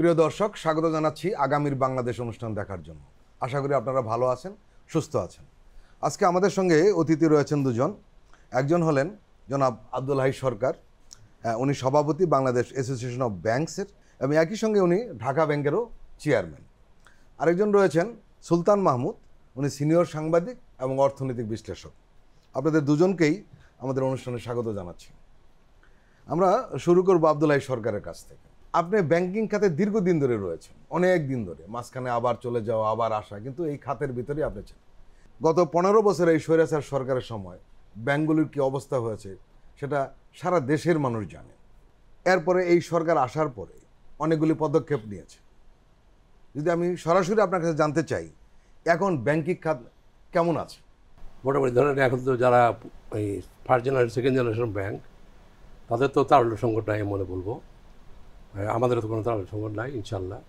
প্রিয় দর্শক, স্বাগত জানাচ্ছি আগামীর বাংলাদেশ অনুষ্ঠান দেখার জন্য। আশা করি আপনারা ভালো আছেন, সুস্থ আছেন। আজকে আমাদের সঙ্গে অতিথি রয়েছেন দুজন। একজন হলেন জনাব আব্দুল হাই সরকার, উনি সভাপতি বাংলাদেশ অ্যাসোসিয়েশন অফ ব্যাংকসের, এবং একই সঙ্গে উনি ঢাকা ব্যাংকেরও চেয়ারম্যান। আরেকজন রয়েছেন সুলতান মাহমুদ, উনি সিনিয়র সাংবাদিক এবং অর্থনৈতিক বিশ্লেষক। আপনাদের দুজনকেই আমাদের অনুষ্ঠানে স্বাগত জানাচ্ছি। আমরা শুরু করব আব্দুল হাই সরকারের কাছ থেকে। আপনি ব্যাংকিং খাতে দীর্ঘদিন ধরে রয়েছেন, অনেক দিন ধরে, মাঝখানে আবার চলে যাওয়া, আবার আসা, কিন্তু এই খাতের ভিতরেই আপনি ছিলেন। গত 15 বছর এই স্বৈরাচার সরকারের সময় ব্যাংকগুলির কী অবস্থা হয়েছে সেটা সারা দেশের মানুষ জানে। এরপরে এই সরকার আসার পরে অনেকগুলি পদক্ষেপ নিয়েছে। যদি আমি সরাসরি আপনার কাছে জানতে চাই, এখন ব্যাংকিং খাত কেমন আছে? মোটামুটি ধরেন এখন তো যারা এই first generation second generation bank, তাদের তো তারল্য সংকট নাই মনে বলবো। আমাদের তো কোনো তারল্য সংকট নাই ইনশাল্লাহ।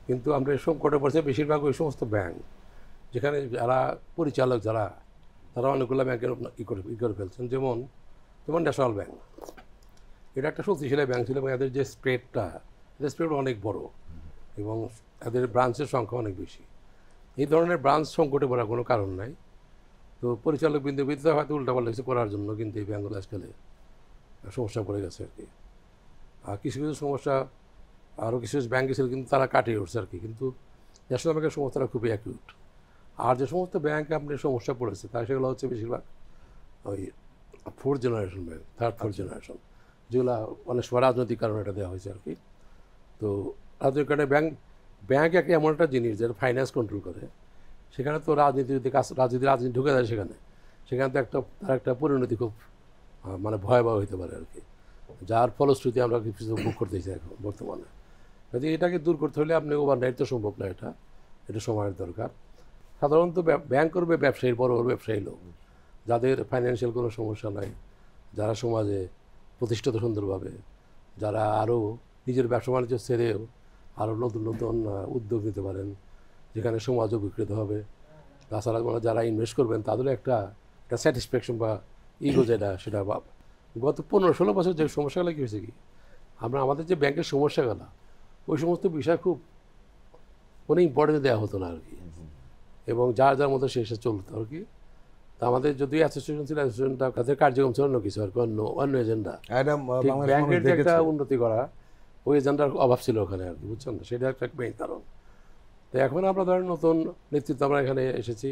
কিন্তু আমরা এই সংকটে পড়ছে বেশিরভাগ ওই সমস্ত ব্যাংক যেখানে যারা পরিচালক তারা অনেকগুলো ব্যাংকের ই করে ফেলছেন। যেমন ন্যাশনাল ব্যাংক, এটা একটা শক্তিশালী ব্যাংক ছিল এবং এদের যে স্প্রেড অনেক বড় এবং এদের ব্রাঞ্চের সংখ্যা অনেক বেশি। এই ধরনের ব্রাঞ্চ সংকটে পড়ার কোনো কারণ নাই। তো পরিচালক বিন্দুতে হয়তো উল্টাপাল্টা কিছু করার জন্য কিন্তু এই ব্যাংকগুলো আজকালে সমস্যা পড়ে গেছে আর কি। আর কিছু কিছু সমস্যা আরও কিছু ব্যাংক ছিল কিন্তু তারা কাটিয়ে উঠছে আর কি। কিন্তু ন্যাশনাল ব্যাংকের সমস্যাটা খুবই অ্যাকিউট। আর যে সমস্ত ব্যাংক আপনি সমস্যা পড়েছে তাই সেগুলো হচ্ছে বেশিরভাগ ওই fourth generation bank, third generation, যেগুলো অনেক সময় রাজনৈতিক কারণে এটা দেওয়া হয়েছে আর কি। তো রাজনৈতিক কারণে ব্যাংক একটা এমন একটা জিনিস যেটা ফাইন্যান্স কন্ট্রোল করে। সেখানে তো রাজনীতি ঢুকে যায় সেখানে তো তার একটা পরিণতি খুব মানে ভয়াবহ হতে পারে আর কি, যার ফলশ্রুতি আমরা কিছু ভোগ করতেছি এখন বর্তমানে। যদি এটাকে দূর করতে হলে আপনি ওভারনাইট তো সম্ভব না, এটা সময়ের দরকার। সাধারণত ব্যাংক করবে ব্যবসায়ীর, বড় বড় ব্যবসায়ী লোক, যাদের ফাইন্যান্সিয়াল কোনো সমস্যা নাই, যারা সমাজে প্রতিষ্ঠিত সুন্দরভাবে, যারা আরও নিজের ব্যবসা বাণিজ্য ছেড়েও আরও নতুন নতুন উদ্যোগ নিতে পারেন, যেখানে সমাজ উপকৃত হবে। তাছাড়া যারা ইনভেস্ট করবেন তাদেরও একটা স্যাটিসফ্যাকশন বা ইগো সেটা গত 15-16 বছর যে সমস্যাগুলো কী হয়েছে কি, আমাদের যে ব্যাংকের সমস্যাগুলো, ওই সমস্ত বিষয় খুব কোনো ইম্পর্টেন্স দেওয়া হতো না আর কি, এবং যার মধ্যে শেষে চলতো আর কি। তা আমাদের যদি অ্যাসোসিয়েশন ছিল, অ্যাসোসিয়েশনটা তাদের কার্যক্রম ছিল অন্য কিছু আর কি, অন্য এজেন্ডা। ব্যাংকের যে একটা উন্নতি করা, ওই এজেন্ডার অভাব ছিল ওখানে আর কি, বুঝছেন না? সেটা একটা মেইন কারণ। তো এখন আমরা ধরেন নতুন নেতৃত্ব আমরা এখানে এসেছি।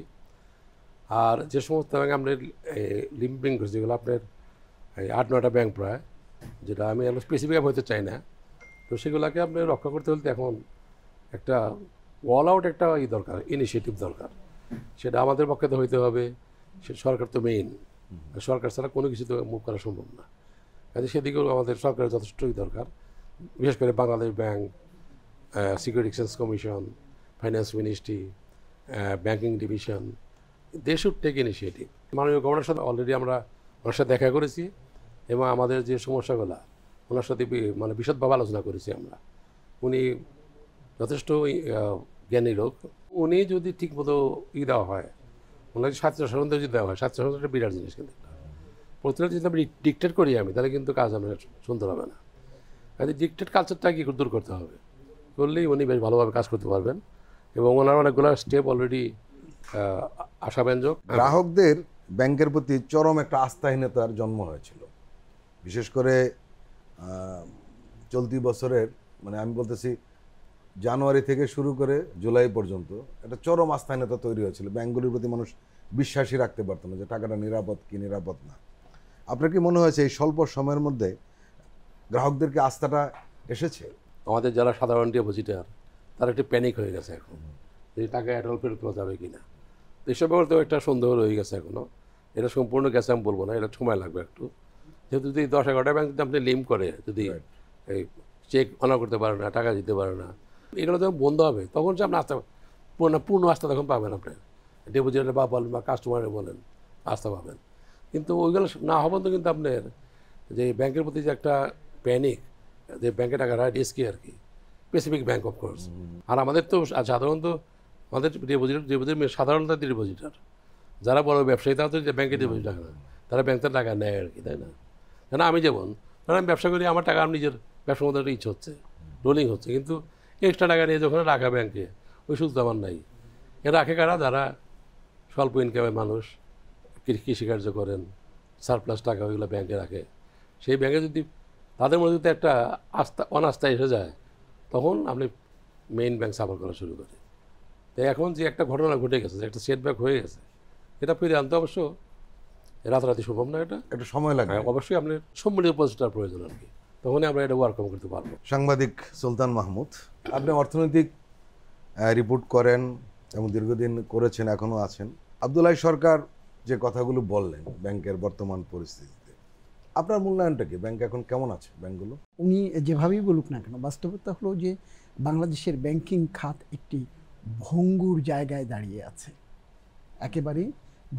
আর যে সমস্ত ব্যাংক আমরা লিম্পিং করছি, যেগুলো আপনার 8-9টা ব্যাংক প্রায়, যেটা আমি স্পেসিফিক হতে চাই না, তো সেগুলোকে আপনি রক্ষা করতে হলে এখন একটা অল আউট একটা দরকার, ইনিশিয়েটিভ দরকার। সেটা আমাদের পক্ষে তো হইতে হবে। সে সরকার তো মেইন, সরকার ছাড়া কোনো কিছু তো মুভ করা সম্ভব না। কাজে সেদিকেও আমাদের সরকারের যথেষ্টই দরকার, বিশেষ করে Bangladesh bank, security exchange commission, finance ministry, banking division, they should take initiative. মাননীয় গভর্নরের সাথে অলরেডি আমরা ওনার সাথে দেখা করেছি এবং আমাদের যে সমস্যাগুলো ওনার সাথে মানে বিশদভাবে আলোচনা করেছি আমরা। উনি যথেষ্ট জ্ঞানী লোক। উনি যদি ঠিকমতো দেওয়া হয়, ওনাকে স্বাস্থ্যসেবা যদি দেওয়া হয়, স্বাস্থ্যসেবা একটা বিরাট জিনিস। কিন্তু প্রতিটা যদি আমি ডিকটেট করি তাহলে কিন্তু কাজ আমরা সুন্দর হবে না। কাজে ডিকটেট কালচারটা কি দূর করতে হবে, করলেই উনি বেশ ভালোভাবে কাজ করতে পারবেন এবং ওনার অনেকগুলো স্টেপ অলরেডি আশাব্যঞ্জক। গ্রাহকদের ব্যাংকের প্রতি চরম একটা আস্থাহীনতার জন্ম হয়েছিল, বিশেষ করে চলতি বছরের, মানে আমি বলতেছি জানুয়ারি থেকে শুরু করে জুলাই পর্যন্ত একটা চরম আস্থাহীনতা তৈরি হয়েছিল। ব্যাংকগুলির প্রতি মানুষ বিশ্বাসই রাখতে পারতো না যে টাকাটা নিরাপদ কি নিরাপদ না। আপনার কি মনে হয়েছে এই স্বল্প সময়ের মধ্যে গ্রাহকদেরকে আস্থাটা এসেছে? আমাদের যারা সাধারণ ডিপোজিটার তারা একটু প্যানিক হয়ে গেছে এখন, যে টাকা অ্যাডল ফেরত পাওয়া যাবে কি না। তো এসব ব্যাপারে তো একটা সন্দেহ রয়ে গেছে এখনও। এটা সম্পূর্ণ গেছে আমি বলবো না, এটা সময় লাগবে একটু। যেহেতু যদি 10-11টা ব্যাংক যদি আপনি লিম করে, যদি এই চেক অনার করতে পারে না, টাকা দিতে পারে না, এগুলো যখন বন্ধ হবে তখন যে আপনি আস্থা পূর্ণ আস্থা তখন পাবেন। আপনার ডিপোজিটার বা বলেন বা কাস্টমারের বলেন, আস্থা পাবেন। কিন্তু ওইগুলো না হবেন তো কিন্তু আপনার যে ব্যাংকের প্রতি যে একটা প্যানিক, যে ব্যাংকে টাকা রাখা রিস্কি আর কি, স্পেসিফিক ব্যাংক অফকোর্স। আর আমাদের তো সাধারণত আমাদের ডিপোজিট সাধারণত ডিপোজিটার যারা বড় ব্যবসায়ী, তারা তো ব্যাংকে ডিপোজিট রাখে না, তারা ব্যাংক থেকে টাকা নেয় আর কি, তাই না? কেন আমি যেমন ধরেন আমি ব্যবসা করি, আমার টাকা আমি নিজের ব্যবসার মধ্যে একটা ইচ্ছে হচ্ছে, রোলিং হচ্ছে, কিন্তু এক্সট্রা টাকা নিয়ে যখন রাখা ব্যাংকে ওই সুযোগ আমার নাই। এ রাখে কারা? যারা স্বল্প ইনকামের মানুষ, কৃষিকার্য করেন, সারপ্লাস টাকা ওইগুলো ব্যাংকে রাখে। সেই ব্যাংকে যদি তাদের মধ্যে যদি একটা অনাস্থা এসে যায়, তখন আপনি মেইন ব্যাংক সাফার করা শুরু করে। তাই এখন যে একটা ঘটনা ঘটে গেছে, যে একটা সেটব্যাক হয়ে গেছে, এটা ফিরে আনতে অবশ্য রাতারাতি সম্ভব না। এটা একটু সময় লাগে। অবশ্যই আপনার সম্মিলিত প্রচেষ্টার প্রয়োজন আর কি, তখনই আমরা এটা ওয়ার্কআউট করতে পারবো। সাংবাদিক সুলতান মাহমুদ, আপনি অর্থনৈতিক রিপোর্ট করেন এবং দীর্ঘদিন করেছেন, এখনও আছেন। আব্দুল সরকার যে কথাগুলো বললেন ব্যাংকের বর্তমান পরিস্থিতিতে, আপনার মূল্যায়নটা কি? ব্যাংক এখন কেমন আছে? ব্যাংকগুলো উনি যেভাবেই বলুক না কেন, বাস্তবতা হলো যে বাংলাদেশের ব্যাংকিং খাত একটি ভঙ্গুর জায়গায় দাঁড়িয়ে আছে, একেবারে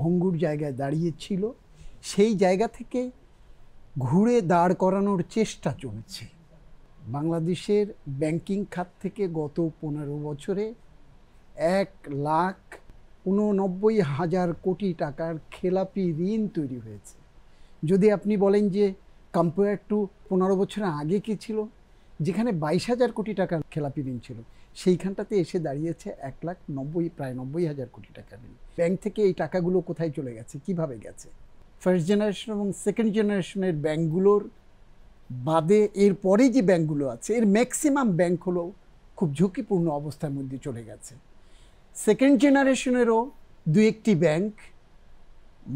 ভঙ্গুর জায়গায় দাঁড়িয়েছিল। সেই জায়গা থেকে ঘুরে দাঁড় করানোর চেষ্টা চলছে। বাংলাদেশের ব্যাংকিং খাত থেকে গত 15 বছরে 1,89,000 কোটি টাকার খেলাপি ঋণ তৈরি হয়েছে। যদি আপনি বলেন যে কম্পেয়ার টু 15 বছরের আগে কী ছিল, যেখানে 22,000 কোটি টাকার খেলাপি ঋণ ছিল, সেইখানটাতে এসে দাঁড়িয়েছে 1,90,000, প্রায় 90,000 কোটি টাকা ঋণ। ব্যাংক থেকে এই টাকাগুলো কোথায় চলে গেছে, কিভাবে গেছে? ফার্স্ট জেনারেশন এবং সেকেন্ড জেনারেশনের ব্যাংকগুলোর বাদে এরপরে যে ব্যাংকগুলো আছে, এর ম্যাক্সিমাম ব্যাংক হলো খুব ঝুঁকিপূর্ণ অবস্থার মধ্যে চলে গেছে। সেকেন্ড জেনারেশনেরও দু একটি ব্যাংক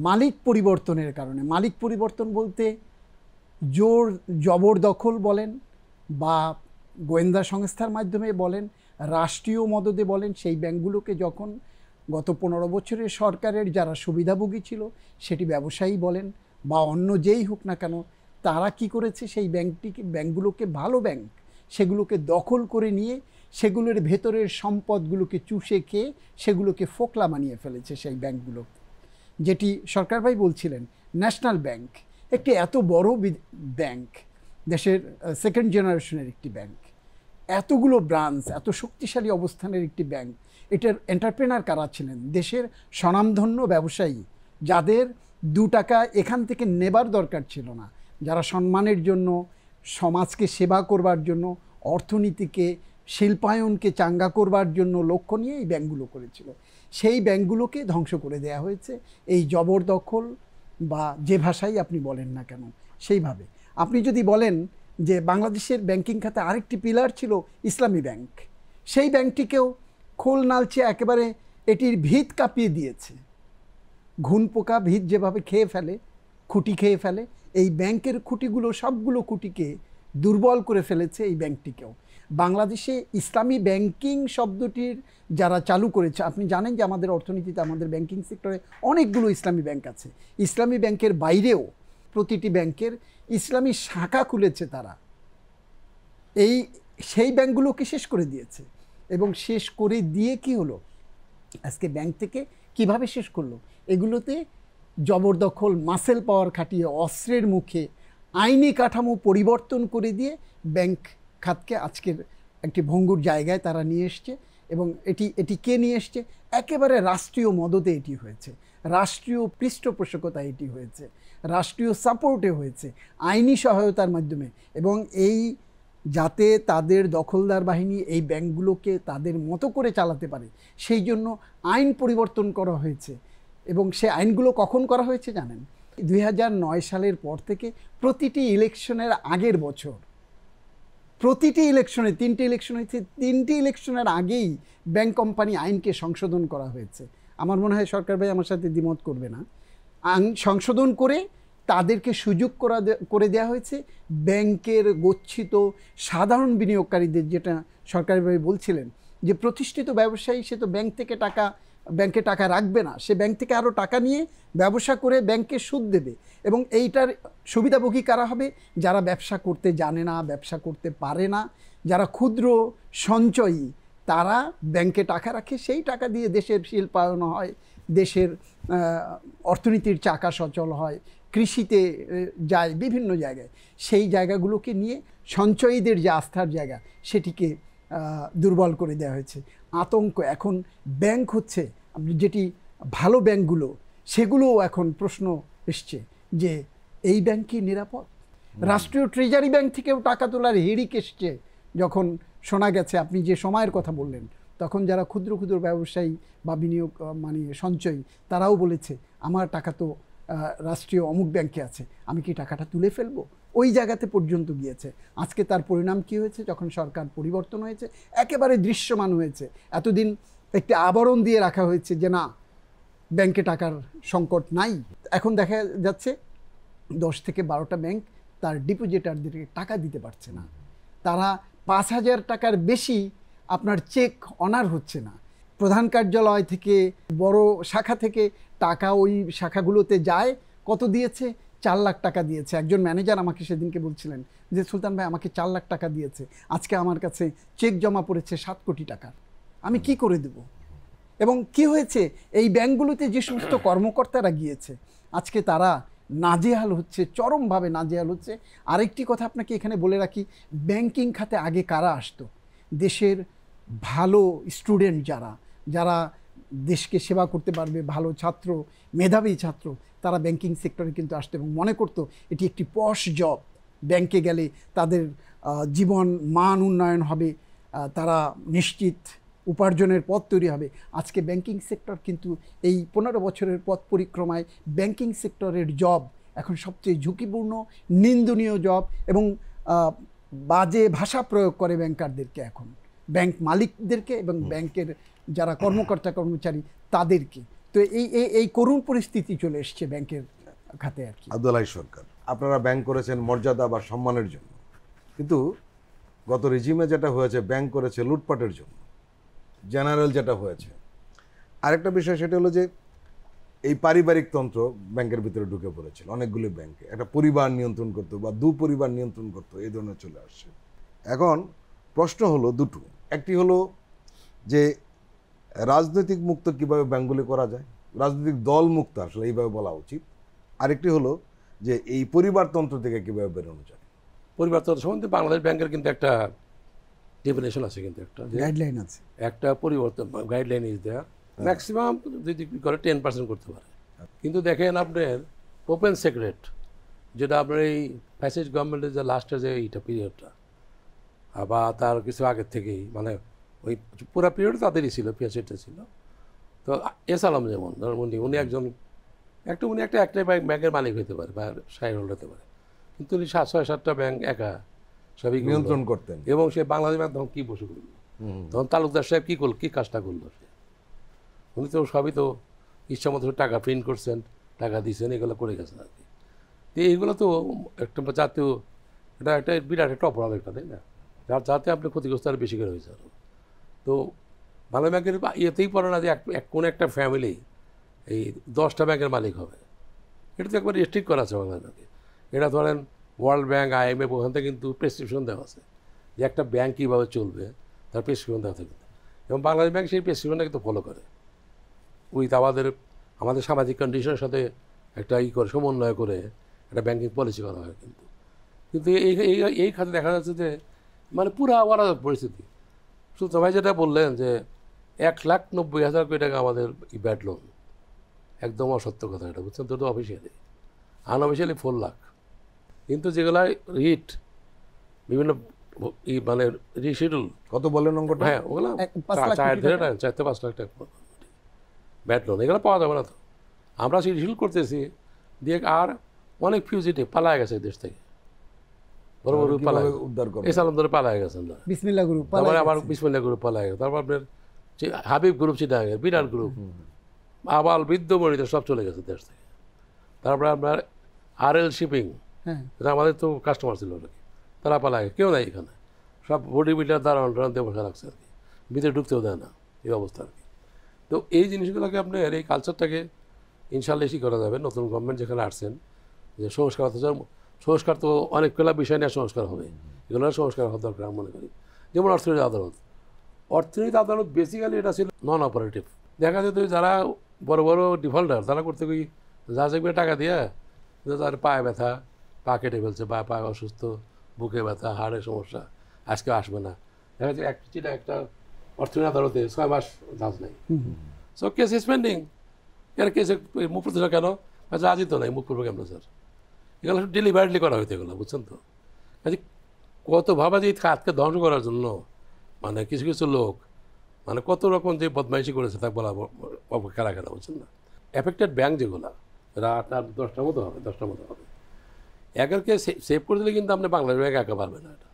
মালিক পরিবর্তনের কারণে, মালিক পরিবর্তন বলতে জবরদখল বলেন বা গোয়েন্দা সংস্থার মাধ্যমে বলেন, রাষ্ট্রীয় মদদে বলেন, সেই ব্যাংকগুলোকে যখন গত 15 বছরে সরকারের যারা সুবিধাভোগী ছিল, সেটি ব্যবসায়ী বলেন বা অন্য যেই হোক না কেন, তারা কি করেছে, সেই ব্যাংকগুলোকে ভালো ব্যাংক সেগুলোকে দখল করে নিয়ে সেগুলোর ভেতরের সম্পদগুলোকে চুষে খেয়ে সেগুলোকে ফোকলা বানিয়ে ফেলেছে সেই ব্যাংকগুলো। যেটি সরকার ভাই বলছিলেন, ন্যাশনাল ব্যাংক একটি এত বড় ব্যাংক, দেশের সেকেন্ড জেনারেশনের একটি ব্যাংক, এতগুলো ব্রাঞ্চ, এত শক্তিশালী অবস্থানের একটি ব্যাংক, এটার এন্টারপ্রেনার কারা ছিলেন? দেশের স্বনামধন্য ব্যবসায়ী, যাদের 2 টাকা এখান থেকে নেবার দরকার ছিল না, যারা সম্মানের জন্য, সমাজকে সেবা করবার জন্য, অর্থনীতিকে, শিল্পায়নকে চাঙ্গা করবার জন্য লক্ষ্য নিয়ে এই ব্যাংকগুলো করেছিল। সেই ব্যাংকগুলোকে ধ্বংস করে দেয়া হয়েছে এই জবরদখল বা যে ভাষাই আপনি বলেন না কেন সেইভাবে। আপনি যদি বলেন যে বাংলাদেশের ব্যাংকিং খাতে আরেকটি পিলার ছিল ইসলামী ব্যাংক, সেই ব্যাংকটিকেও খোল নালচে একেবারে এটির ভিত কাঁপিয়ে দিয়েছে। ঘুন পোকা ভিত যেভাবে খেয়ে ফেলে, খুঁটি খেয়ে ফেলে, এই ব্যাংকের খুঁটিগুলো, সবগুলো খুঁটিকে দুর্বল করে ফেলেছে এই ব্যাংকটিকেও। বাংলাদেশে ইসলামী ব্যাংকিং শব্দটির যারা চালু করেছে, আপনি জানেন যে আমাদের অর্থনীতিতে, আমাদের ব্যাংকিং সেক্টরে অনেকগুলো ইসলামী ব্যাংক আছে। ইসলামী ব্যাংকের বাইরেও প্রতিটি ব্যাংকের ইসলামী শাখা খুলেছে তারা। সেই ব্যাংকগুলোকে শেষ করে দিয়েছে। এবং শেষ করে দিয়ে কি হলো, আজকে ব্যাংক থেকে কিভাবে শেষ করলো? এগুলোতে জবরদখল, মাসেল পাওয়ার খাটিয়ে, অস্ত্রের মুখে আইনি কাঠামো পরিবর্তন করে দিয়ে ব্যাংক খাতকে আজকের একটি ভঙ্গুর জায়গায় তারা নিয়ে এসছে। এবং এটি কে নিয়ে এসছে? একেবারে রাষ্ট্রীয় মদতে এটি হয়েছে, রাষ্ট্রীয় পৃষ্ঠপোষকতায় এটি হয়েছে, রাষ্ট্রীয় সাপোর্টে হয়েছে, আইনি সহায়তার মাধ্যমে। এবং এই যাতে তাদের দখলদার বাহিনী এই ব্যাংকগুলোকে তাদের মতো করে চালাতে পারে, সেই জন্য আইন পরিবর্তন করা হয়েছে। এবং সে আইনগুলো কখন করা হয়েছে জানেন? 2009 সালের পর থেকে প্রতিটি ইলেকশনের আগের বছর, প্রতিটি ইলেকশনে, 3টে ইলেকশন হয়েছে, 3টি ইলেকশনের আগেই ব্যাংক কোম্পানি আইনকে সংশোধন করা হয়েছে। আমার মনে হয় সরকার ভাই আমার সাথে দ্বিমত করবে না। আইন সংশোধন করে তাদেরকে সুযোগ করে দেওয়া হয়েছে ব্যাংকের গচ্ছিত সাধারণ বিনিয়োগকারীদের, যেটা সরকারিভাবে বলছিলেন যে প্রতিষ্ঠিত ব্যবসায়ী সে তো ব্যাংকে টাকা রাখবে না, সে ব্যাংক থেকে আরও টাকা নিয়ে ব্যবসা করে ব্যাংকে সুদ দেবে। এবং এইটার সুবিধাভোগী কারা হবে? যারা ব্যবসা করতে জানে না, ব্যবসা করতে পারে না, যারা ক্ষুদ্র সঞ্চয়ী, তারা ব্যাংকে টাকা রাখে, সেই টাকা দিয়ে দেশের শিল্পায়ন হয়, দেশের অর্থনীতির চাকা সচল হয়, কৃষিতে যায়, বিভিন্ন জায়গায়। সেই জায়গাগুলোকে নিয়ে সঞ্চয়ীদের যে আস্থার জায়গা, সেটিকে দুর্বল করে দেওয়া হয়েছে। আতঙ্ক এখন ব্যাংক হচ্ছে, যেটি ভালো ব্যাংকগুলো, সেগুলোও এখন প্রশ্ন এসছে যে এই ব্যাংক কি নিরাপদ? রাষ্ট্রীয় ট্রেজারি ব্যাংক থেকেও টাকা তোলার হিড়িক এসছে যখন শোনা গেছে আপনি যে সময়ের কথা বললেন, তখন যারা ক্ষুদ্র ক্ষুদ্র ব্যবসায়ী বা বিনিয়োগ মানে সঞ্চয়ী, তারাও বলেছে আমার টাকা তো রাষ্ট্রীয় অমুক ব্যাংকে আছে, আমি কি টাকাটা তুলে ফেলবো, ওই জায়গাতে পর্যন্ত গিয়েছে। আজকে তার পরিণাম কি হয়েছে? যখন সরকার পরিবর্তন হয়েছে, একেবারে দৃশ্যমান হয়েছে। এতদিন একটি আবরণ দিয়ে রাখা হয়েছে যে না, ব্যাংকে টাকার সংকট নাই। এখন দেখা যাচ্ছে 10 থেকে 12টা ব্যাংক তার ডিপোজিটারদেরকে টাকা দিতে পারছে না। তারা 5,000 টাকার বেশি আপনার চেক অনার হচ্ছে না। প্রধান কার্যালয় থেকে, বড় শাখা থেকে টাকা ওই শাখাগুলোতে যায়। কত দিয়েছে? 4 লাখ টাকা দিয়েছে। একজন ম্যানেজার আমাকে সেদিনকে বলছিলেন যে সুলতান ভাই আমাকে 4 লাখ টাকা দিয়েছে, আজকে আমার কাছে চেক জমা পড়েছে 7 কোটি টাকার, আমি কি করে দেব? এবং কি হয়েছে, এই ব্যাংকগুলোতে যে সমস্ত কর্মকর্তারা গিয়েছে আজকে তারা নাজেহাল হচ্ছে, চরমভাবে নাজেহাল হচ্ছে। আরেকটি কথা আপনাকে এখানে বলে রাখি, ব্যাংকিং খাতে আগে কারা আসতো? দেশের ভালো স্টুডেন্ট যারা যারা দেশকে সেবা করতে পারবে, ভালো ছাত্র, মেধাবী ছাত্র, তারা ব্যাংকিং সেক্টরে কিন্তু আসতো এবং মনে করতো এটি একটি পশ জব। ব্যাংকে গেলে তাদের জীবন মান উন্নয়ন হবে, তারা নিশ্চিত উপার্জনের পথ তৈরি হবে। আজকে ব্যাংকিং সেক্টর কিন্তু এই 15 বছরের পথ পরিক্রমায় ব্যাংকিং সেক্টরের জব এখন সবচেয়ে ঝুঁকিপূর্ণ, নিন্দনীয় জব এবং বাজে ভাষা প্রয়োগ করে ব্যাংকারদেরকে, এখন ব্যাংক মালিকদেরকে এবং ব্যাংকের যারা কর্মকর্তা কর্মচারী তাদেরকে। তো এই করুণ পরিস্থিতি চলে এসছে ব্যাংকের খাতে আর কি। আব্দুল হাই সরকার, আপনারা ব্যাংক করেছেন মর্যাদা বা সম্মানের জন্য, কিন্তু গত রেজিমে যেটা হয়েছে ব্যাংক করেছে লুটপাটের জন্য, জেনারেল যেটা হয়েছে। আরেকটা বিষয় সেটা হলো যে এই পারিবারিক তন্ত্র ব্যাংকের ভিতরে ঢুকে পড়েছিল অনেকগুলি ব্যাংকে, একটা পরিবার নিয়ন্ত্রণ করতো বা দু পরিবার নিয়ন্ত্রণ করতো, এই ধরনের চলে আসছে। এখন প্রশ্ন হলো দুটো, একটি হলো যে রাজনৈতিক মুক্ত কিভাবে ব্যাংকগুলি করা যায়, রাজনৈতিক দল মুক্ত আসলে এইভাবে বলা উচিত। আরেকটি হলো যে এই পরিবারতন্ত্র থেকে কিভাবে বেরোনো যায়। পরিবর্তন সম্বন্ধে বাংলাদেশ ব্যাংকের কিন্তু একটা ডেফিনেশন আছে, কিন্তু একটা গাইডলাইন আছে, একটা পরিবর্তন গাইডলাইন ইজ দেয়ার। ম্যাক্সিমাম যদি করে 10% করতে পারে। কিন্তু দেখেন আপনার ওপেন সিক্রেট, যেটা আপনার এই প্যাসেজ গভর্নমেন্টের যে লাস্টের যে এইটা পিরিয়ডটা বা তার কিছু আগের থেকেই, মানে ওই পুরো পিরিয়ড তাদেরই ছিল, পিএসএটা ছিল। তো এস আলম যেমন ধরুন উনি একজন উনি একটা ব্যাংকের মালিক হতে পারে বা শেয়ার হোল্ডার হতে পারে, কিন্তু উনি 6-7টা ব্যাংক একা সবই নিয়ন্ত্রণ করতেন। এবং সে বাংলাদেশ ব্যাংক তখন কী বসে করলো, তখন তালুকদার সাহেব কী করলো, কী কাজটা করলো সে? উনি তো সবই তো ইচ্ছা মতো টাকা প্রিন্ট করছেন, টাকা দিয়েছেন, এগুলো করে গেছেন আর কি। তো এইগুলো তো একটা জাতীয়, এটা একটা বিরাট একটা অপরাধ একটা, তাই না? যাতে আপনি ক্ষতিগ্রস্ত আরও বেশি করে হয়েছে। তো বাংলা ব্যাংকের ইয়েতেই পড়ে না যে কোনো একটা ফ্যামিলি এই 10টা ব্যাংকের মালিক হবে, এটা তো একবার রেস্ট্রিক্ট করা আছে বাংলা ব্যাংকে। এটা ধরেন ওয়ার্ল্ড ব্যাংক, IMF, ওখান থেকে কিন্তু প্রেসক্রিপশন দেওয়া আছে যে একটা ব্যাংক কীভাবে চলবে, তার প্রেসক্রিপশন দেওয়া থাকে, এবং বাংলাদেশ ব্যাংক সেই প্রেসক্রিপশনটা কিন্তু ফলো করে উইথ আমাদের সামাজিক কন্ডিশনের সাথে একটা করে সমন্বয় করে একটা ব্যাংকিং পলিসি করা হয়। কিন্তু এই খাতে দেখা যাচ্ছে যে মানে পুরো আলাদা পরিস্থিতি। সুলতান ভাই যেটা বললেন যে 1,90,000 কোটি টাকা আমাদের ব্যাড লোন, একদম অসত্য কথা এটা, বুঝছেন তো? Officially, unofficially 4 lakh. কিন্তু যেগুলো রিট বিভিন্ন মানে রিশিডিউল, কত বলেন অঙ্কটা? হ্যাঁ, ওগুলো 5 লাখ 4-5 লাখ টাকা ব্যাড লোন, এগুলো পাওয়া যাবে না। তো আমরা সেই রিশিডিউল করতেছি দিয়ে, আর অনেক ফিউজিটিভ পালায় গেছে দেশ থেকে, বড় বড় পালায়, উদ্ধার করে এস আলম ধরে পালায় গেছেন, বিসমিল্লাহ গ্রুপ, তারপরে আবার বিসমিল্লাহ গ্রুপ পালায় গেছে, তারপর আপনার হাবিব গ্রুপ, চিটাগাঙ্গের বিরাট গ্রুপ, আবাল বৃদ্ধ মরিতে সব চলে গেছে দেশ থেকে। তারপরে আপনার RL শিপিং, এটা আমাদের তো কাস্টমার ছিল নাকি, তারা পালায়, কেউ নাই এখানে, সব বডি বিল্ডার দাঁড়ান দিয়ে বসে রাখছে আর কি, ভিতরে ঢুকতেও দেয় না, এই অবস্থা আর কি। তো এই জিনিসগুলোকে আপনার এই কালচারটাকে ইনশাল্লাহ এসি করা যাবে। নতুন গভর্নমেন্ট যেখানে আসছেন, যে সংস্কার তো অনেকগুলো বিষয় নিয়ে সংস্কার হবে, এগুলো সংস্কার হওয়ার দরকার আমি মনে করি। যেমন অর্থনীতি আদালত বেসিক্যালি এটা ছিল নন অপারেটিভ। দেখা যেত যারা বড় বড় ডিফল্টার, তারা করতে গিয়ে যা দেখবে টাকা দিয়ে, তার পায়ে ব্যথা, পা কেটে ফেলছে, বা পা অসুস্থ, বুকে ব্যথা, হাড়ের সমস্যা, আজকে আসবে না। দেখা যাচ্ছে একটা অর্থনীতি আদালতে 6 মাস জাজ নেই, সো কেস স্পেন্ডিং। এর কেসে মুখ প্রতিষ্ঠা কেন? আজই তো নাই, মুখ করবো কেমন স্যার? এগুলো ডেলিভারিলি করা হইতো এগুলো, বুঝছেন তো? কাজে কত ভাবা যে এই খাতকে ধ্বংস করার জন্য মানে কিছু কিছু লোক মানে কত রকম যে বদমাইশি করেছে তা বলা অপেক্ষা রাখে না, বুঝছেন না। এফেক্টেড ব্যাংক যেগুলো রাত আর 10টার মতো হবে, 10টার মতো হবে, একেরকে সেভ করে দিলে কিন্তু আপনি বাংলাদেশ ব্যাংক একা পারবে না। এটা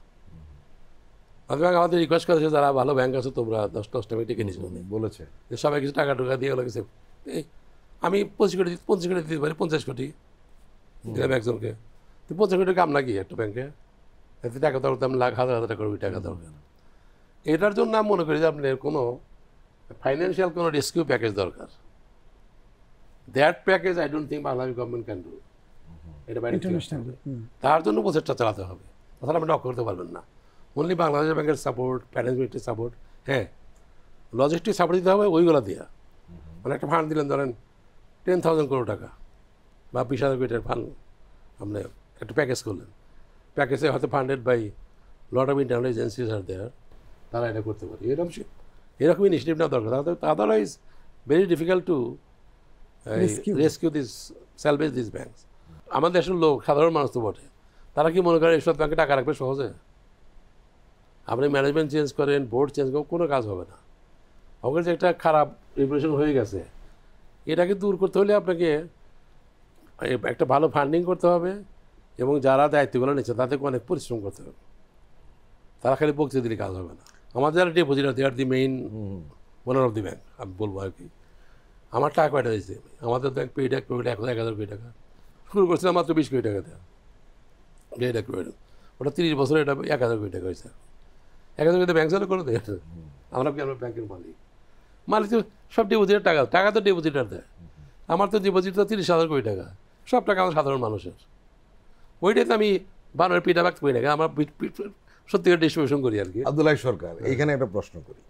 বাংলাদেশ ব্যাংক আমাদের রিকোয়েস্ট করেছে যারা ভালো ব্যাংক আছে তোমরা 10টা মিনিটে কিনেছো বলেছে যে সবাই কিছু টাকা টুকা দিয়ে ওগুলো সেভ। আমি 25 কোটি দিতে পারি, 50 কোটি দিলাম একজনকে, তো 50 কোটি কাম নাকি একটা ব্যাংকে? এতে টাকা দরকার, আমি লাখ হাজার হাজার টাকা টাকা দরকার। এটার জন্য আমি মনে করি যে আপনার কোনো ফাইন্যান্সিয়াল কোনো রেস্কিউ প্যাকেজ দরকার। That package I don't think Bangladesh government can do. এটা বাইরে থেকে আসতে হবে। তার জন্য প্রচেষ্টা চালাতে হবে, তাছাড়া আপনি লক্ষ্য করতে পারবেন না। অনলি বাংলাদেশ ব্যাংকের সাপোর্ট, ম্যানেজমেন্টের সাপোর্ট, হ্যাঁ লজিস্টিক সাপোর্ট দিতে হবে, ওইগুলো দিয়া মানে একটা ফান্ড দিলেন ধরেন 10,000 কোটি টাকা বা 20,000 কোটি টাকার ফান্ড, আপনি একটা প্যাকেজ করলেন, প্যাকেজে হয়তো funded by lot of internal agencies আর দেয়ার, তারা এটা করতে পারে। এরকম ইনিশিয়েটিভ নেওয়া দরকার। Otherwise very difficult to rescue this, salvage this banks. আমাদের দেশের লোক, সাধারণ মানুষ তো বটে, তারা কি মনে করেন এইসব ব্যাংকে টাকা রাখবে সহজে? আপনি ম্যানেজমেন্ট চেঞ্জ করেন, বোর্ড চেঞ্জ করেন, কোনো কাজ হবে না। আমাদের যে একটা খারাপ রিপুটেশন হয়ে গেছে, এটাকে দূর করতে হলে আপনাকে একটা ভালো ফান্ডিং করতে হবে এবং যারা দায়িত্বগুলো নিচ্ছে তাদেরকে অনেক পরিশ্রম করতে হবে। তারা খালি বক্তৃতা দিলে কাজ হবে না। আমাদের যারা depositor, they are the main owner of the bank, আমি বলবো আর কি। আমার টাকা কয়টা দিয়েছে, আমাদের ব্যাংক পেড এক পেড 1,000 কোটি টাকা শুরু করছিলাম মাত্র 20 কোটি টাকা দেওয়া, পেড এক পেড, ওটা 30 বছরে এটা 1,000 কোটি টাকা হয়েছে। 1,000 কোটি ব্যাংক চালু করে দেয়। আমরা কি আমরা ব্যাংকের মালিক? মালিক তো সব ডিপোজিটের টাকা, টাকা তো ডিপোজিটার দেয়। আমার তো ডিপোজিট তো 30,000 কোটি টাকা, সব টাকা আমার সাধারণ মানুষের। ওইটাই তো আমি বানরের পিঠা ব্যক্ত করি না, আমার সত্যিকার ডিস্ট্রিবিউশন করি আর কি। আব্দুল হাই সরকার, এইখানে একটা প্রশ্ন করি।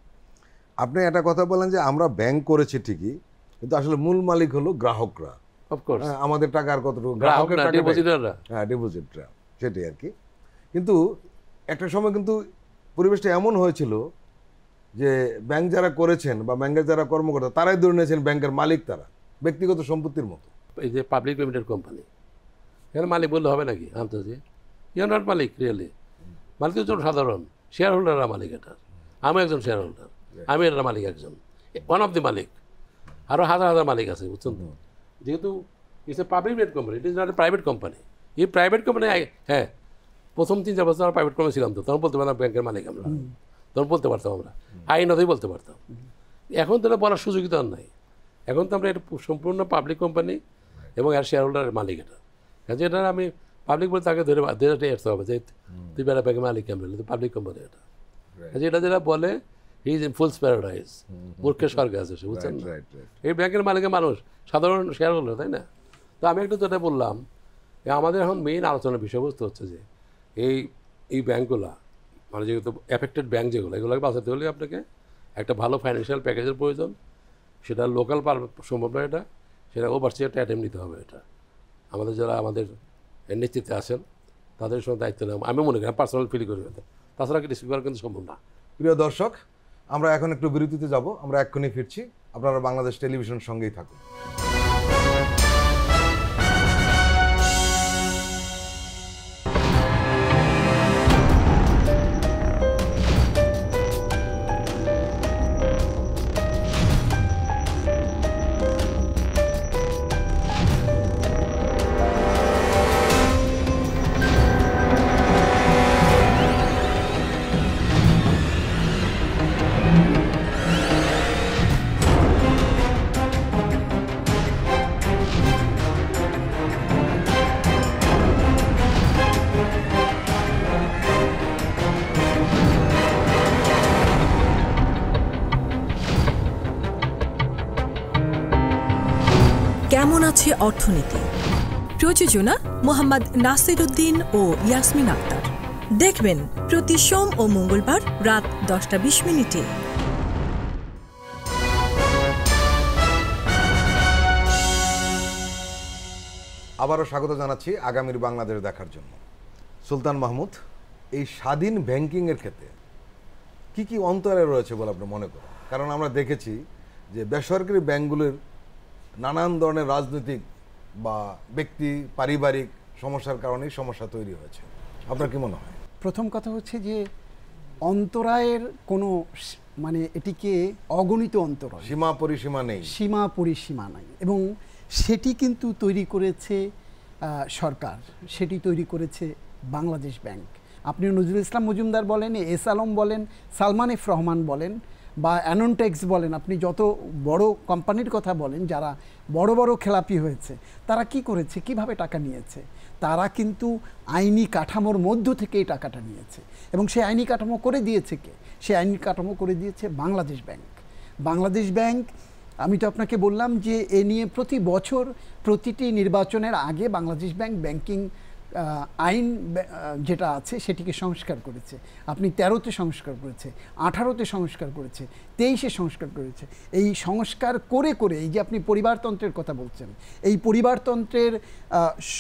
আপনি একটা কথা বলেন যে আমরা ব্যাংক করেছি ঠিকই, কিন্তু আসলে মূল মালিক হলো গ্রাহকরা। অফকোর্স আমাদের টাকা আর কতটুকু গ্রাহকের টাকা, ডিপোজিটাররা। হ্যাঁ, ডিপোজিটরা, সেটাই আর কি। কিন্তু একটা সময় কিন্তু পরিবেশটা এমন হয়েছিল যে ব্যাংক যারা করেছেন বা ব্যাংকের যারা কর্মকর্তা তারাই ধরে নিয়েছেন ব্যাংকের মালিক, তারা ব্যক্তিগত সম্পত্তির মতো। এই যে পাবলিক লিমিটেড কোম্পানি, এখানে মালিক বললে হবে নাকি? আন্তর্জাতিক ইউ নট মালিক, রিয়েলি মালিক তো সাধারণ শেয়ার হোল্ডাররা মালিক। এটার আমি একজন শেয়ার হোল্ডার, আমি এটার মালিক একজন, ওয়ান অফ দি মালিক। আরও হাজার হাজার মালিক আছে, বুঝছেন তো। যেহেতু it's a public limited company, it is not a private company. এই প্রাইভেট কোম্পানি, হ্যাঁ প্রথম 3-4 বছর আমরা প্রাইভেট কোম্পানি ছিলাম, তো তখন বলতে পারতাম ব্যাংকের মালিক আমরা, তখন বলতে পারতাম আমরা, আইনতই বলতে পারতাম। এখন তো এটা বলার সুযোগই তো আর নাই। এখন তো আমরা এটা সম্পূর্ণ পাবলিক কোম্পানি এবং এর শেয়ার হোল্ডারের মালিক। এটা কাজে এটা আমি পাবলিক বলে তাকে ধরে আসতে হবে যে তুই বেড়া ব্যাংকের মালিক কেমন, পাবলিক কোম্পানি এটা। কাজে এটা যেটা বলে he is in fool's paradise, মূর্খের স্বর্গে আছে সে, বুঝছেন না। এই ব্যাংকের মালিকের মানুষ সাধারণ শেয়ার হোল্ডার, তাই না? তো আমি একটু যেটা বললাম, আমাদের এখন মেইন আলোচনার বিষয়বস্তু হচ্ছে যে এই ব্যাংকগুলো মানে যেহেতু এফেক্টেড ব্যাংক যেগুলো, এগুলোকে বাঁচাতে হলে আপনাকে একটা ভালো ফাইন্যান্সিয়াল প্যাকেজের প্রয়োজন। সেটা লোকাল সম্ভব না, এটা সেটা ওভারসি একটা অ্যাটেম্প নিতে হবে। এটা আমাদের যারা আমাদের নেতৃত্বে আছেন তাদের সঙ্গে দায়িত্ব নেওয়া, আমি মনে করি, পার্সোনাল ফিল করি। তাছাড়া কি রিসিভ করা কিন্তু সম্ভব না। প্রিয় দর্শক, আমরা এখন একটু বিরতিতে যাব, আমরা এক্ষুনি ফিরছি। আপনারা বাংলাদেশ টেলিভিশন সঙ্গেই থাকুন। কেমন আছে অর্থনীতি? প্রযোজনা মোহাম্মদ নাসির উদ্দিন ও ইয়াসমিন আক্তার। দেখবেন প্রতি সোম ও মঙ্গলবার রাত 10:20। আবারও স্বাগত জানাচ্ছি আগামীর বাংলাদেশ দেখার জন্য। সুলতান মাহমুদ, এই স্বাধীন ব্যাংকিংয়ের ক্ষেত্রে কি কি অন্তরায় রয়েছে বলে আপনি মনে করেন? কারণ আমরা দেখেছি যে বেসরকারি ব্যাংকগুলোর নানান ধরনের রাজনৈতিক বা ব্যক্তি পারিবারিক সমস্যার কারণেই সমস্যা তৈরি হয়েছে। আপনার কি মনে হয়? প্রথম কথা হচ্ছে যে অন্তরায়ের কোনো মানে এটিকে অগণিত অন্তরায়, সীমা পরিসীমা নেই, সীমা পরিসীমা নাই, এবং সেটি কিন্তু তৈরি করেছে সরকার, সেটি তৈরি করেছে বাংলাদেশ ব্যাংক। আপনি নজরুল ইসলাম মজুমদার বলেন, এস আলম বলেন, সালমান এফ রহমান বলেন, বা অ্যাননটেক্স বলেন, আপনি যত বড় কোম্পানির কথা বলেন যারা বড় বড় খেলাপি হয়েছে, তারা কি করেছে, কিভাবে টাকা নিয়েছে? তারা কিন্তু আইনি কাঠামোর মধ্য থেকে এই টাকাটা নিয়েছে, এবং সেই আইনি কাঠামো করে দিয়েছে কে? সেই আইনি কাঠামো করে দিয়েছে বাংলাদেশ ব্যাংক। বাংলাদেশ ব্যাংক, আমি তো আপনাকে বললাম যে এ নিয়ে প্রতি বছর প্রতিটি নির্বাচনের আগে বাংলাদেশ ব্যাংক ব্যাংকিং আইন যেটা আছে সেটিকে সংস্কার করেছে। আপনি 13তে সংস্কার করেছে, 18তে সংস্কার করেছে, 23-এ সংস্কার করেছে। এই সংস্কার করে করে, এই যে আপনি পরিবারতন্ত্রের কথা বলছেন, এই পরিবারতন্ত্রের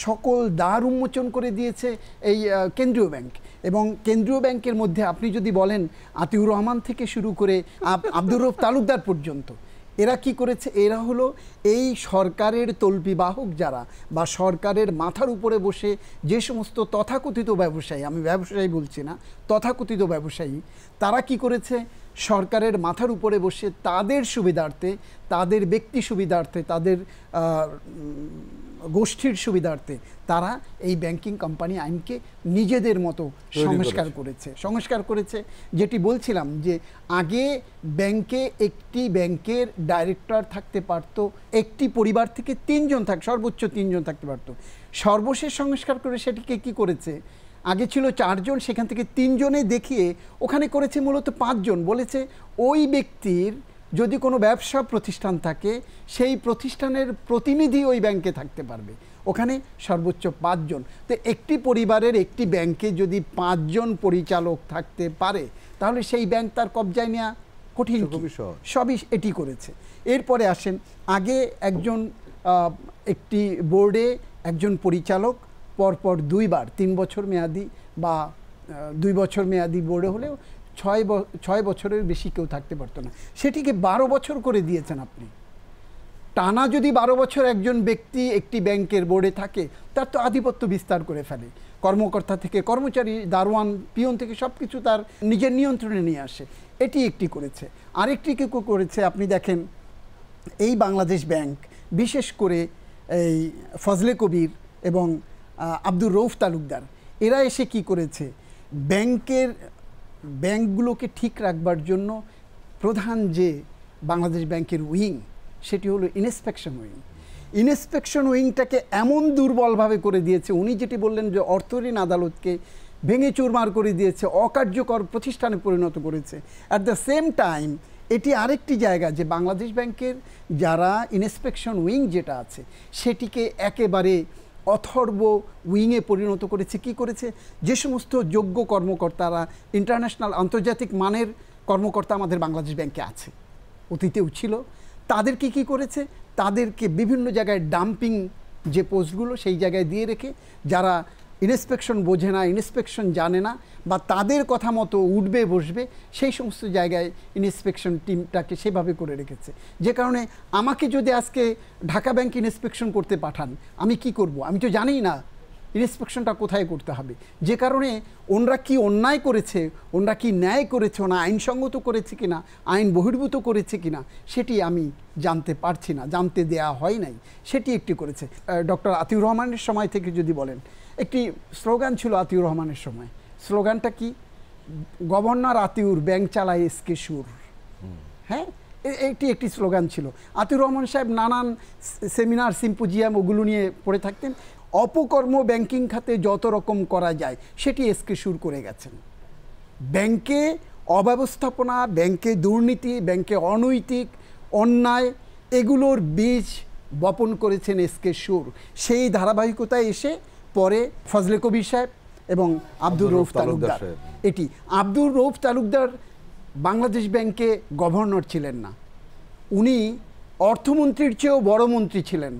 সকল দ্বার উন্মোচন করে দিয়েছে এই কেন্দ্রীয় ব্যাংক। এবং কেন্দ্রীয় ব্যাংকের মধ্যে আপনি যদি বলেন আতিউর রহমান থেকে শুরু করে আব্দুর রউফ তালুকদার পর্যন্ত, এরা কি করেছে? এরা হলো এই সরকারের তল্পিবাহক যারা, বা সরকারের মাথার উপরে বসে যে সমস্ত তথাকথিত ব্যবসায়ী, আমি ব্যবসায়ী বলছি না, তথাকথিত ব্যবসায়ী, তারা কি করেছে? সরকারের মাথার উপরে বসে তাদের সুবিধার্থে, তাদের ব্যক্তি সুবিধার্থে, তাদের গোষ্ঠীর সুবিধার্থে তারা এই ব্যাংকিং কোম্পানি আইনকে নিজেদের মতো সংস্কার করেছে। যেটি বলছিলাম যে আগে ব্যাংকে একটি ব্যাংকের ডাইরেক্টর থাকতে পারত, একটি পরিবার থেকে 3 জন সর্বোচ্চ 3 জন থাকতে পারত। সর্বশেষ সংস্কার করে সেটিকে কি করেছে? আগে ছিল 4 জন, সেখান থেকে 3 জনে দেখিয়ে ওখানে করেছে মূলত 5 জন। বলেছে ওই ব্যক্তির যদি কোনো ব্যবসা প্রতিষ্ঠান থাকে, সেই প্রতিষ্ঠানের প্রতিনিধি ওই ব্যাংকে থাকতে পারবে, ওখানে সর্বোচ্চ 5 জন। তো একটি পরিবারের একটি ব্যাংকে যদি 5 জন পরিচালক থাকতে পারে, তাহলে সেই ব্যাংক তার কবজায় নেওয়া কঠিন, সবই এটি করেছে। এরপরে আসেন, আগে একটি বোর্ডে একজন পরিচালক পরপর 2 বার 3 বছর মেয়াদি বা 2 বছর মেয়াদি বোর্ডে হলেও 6 বছরের বেশি কেউ থাকতে পারতো না। সেটিকে 12 বছর করে দিয়েছেন আপনি। টানা যদি 12 বছর একজন ব্যক্তি একটি ব্যাংকের বোর্ডে থাকে, তার তো আধিপত্য বিস্তার করে ফেলে। কর্মকর্তা থেকে কর্মচারী, দারোয়ান, পিয়ন থেকে সব কিছু তার নিজের নিয়ন্ত্রণে নিয়ে আসে। এটি একটি করেছে। আরেকটি কে করেছে, আপনি দেখেন এই বাংলাদেশ ব্যাংক, বিশেষ করে এই ফজলে কবির এবং আব্দুর রউফ তালুকদার, এরা এসে কি করেছে? ব্যাংকগুলোকে ঠিক রাখবার জন্য প্রধান যে বাংলাদেশ ব্যাংকের উইং, সেটি হলো ইন্সপেকশন উইং। ইন্সপেকশন উইংটাকে এমন দুর্বলভাবে করে দিয়েছে, উনি যেটি বললেন যে অর্থঋণ আদালতকে ভেঙে চুরমার করে দিয়েছে, অকার্যকর প্রতিষ্ঠানে পরিণত করেছে। অ্যাট দ্য সেম টাইম এটি আরেকটি জায়গা যে বাংলাদেশ ব্যাংকের যারা ইন্সপেকশন উইং যেটা আছে, সেটিকে একেবারে অথর্ব উইংয়ে পরিণত করেছে। কি করেছে? যে সমস্ত যোগ্য কর্মকর্তারা, ইন্টারন্যাশনাল আন্তর্জাতিক মানের কর্মকর্তা আমাদের বাংলাদেশ ব্যাংকে আছে, অতীতেও ছিল, তাদেরকে কি করেছে? তাদেরকে বিভিন্ন জায়গায় ডাম্পিং যে পোস্টগুলো, সেই জায়গায় দিয়ে রেখে যারা ইন্সপেকশন বোঝে না, ইন্সপেকশন জানে না, বা তাদের কথা মতো উঠবে বসবে, সেই সমস্ত জায়গায় ইন্সপেকশন টিমটাকে সেভাবে করে রেখেছে। যে কারণে আমাকে যদি আজকে ঢাকা ব্যাংক ইন্সপেকশন করতে পাঠান, আমি কি করব? আমি তো জানি না ইন্সপেকশনটা কোথায় করতে হবে। যে কারণে ওনরা কি অন্যায় করেছে, ওনরা কি ন্যায় করেছে, ওনা আইনসঙ্গত করেছে কিনা, আইন বহির্ভূত করেছে কিনা, সেটি আমি জানতে পারছি না, জানতে দেয়া হয় নাই। সেটি একটি করেছে। ডক্টর আতিউর রহমানের সময় থেকে যদি বলেন, একটি স্লোগান ছিল আতিউর রহমানের সময়। স্লোগানটা কি? গভর্নর আতিউর, ব্যাংক চালায় এসকে সুর। হ্যাঁ, একটি স্লোগান ছিল। আতিউর রহমান সাহেব নানান সেমিনার, সিম্পোজিয়াম ওগুলো নিয়ে পড়ে থাকতেন। অপকর্ম ব্যাংকিং খাতে যত রকম করা যায় সেটি এসকে সুর করে গেছেন। ব্যাংকে অব্যবস্থাপনা, ব্যাংকে দুর্নীতি, ব্যাংকে অনৈতিক অন্যায়, এগুলোর বীজ বপন করেছেন এসকে সুর। সেই ধারাবাহিকতায় এসে পরে ফজলে কবির সাহেব এবং আব্দুর রউফ তালুকদার। এটি আব্দুর রউফ তালুকদার বাংলাদেশ ব্যাংকে গভর্নর ছিলেন না, উনি অর্থমন্ত্রীর চেয়েও বড় মন্ত্রী ছিলেন।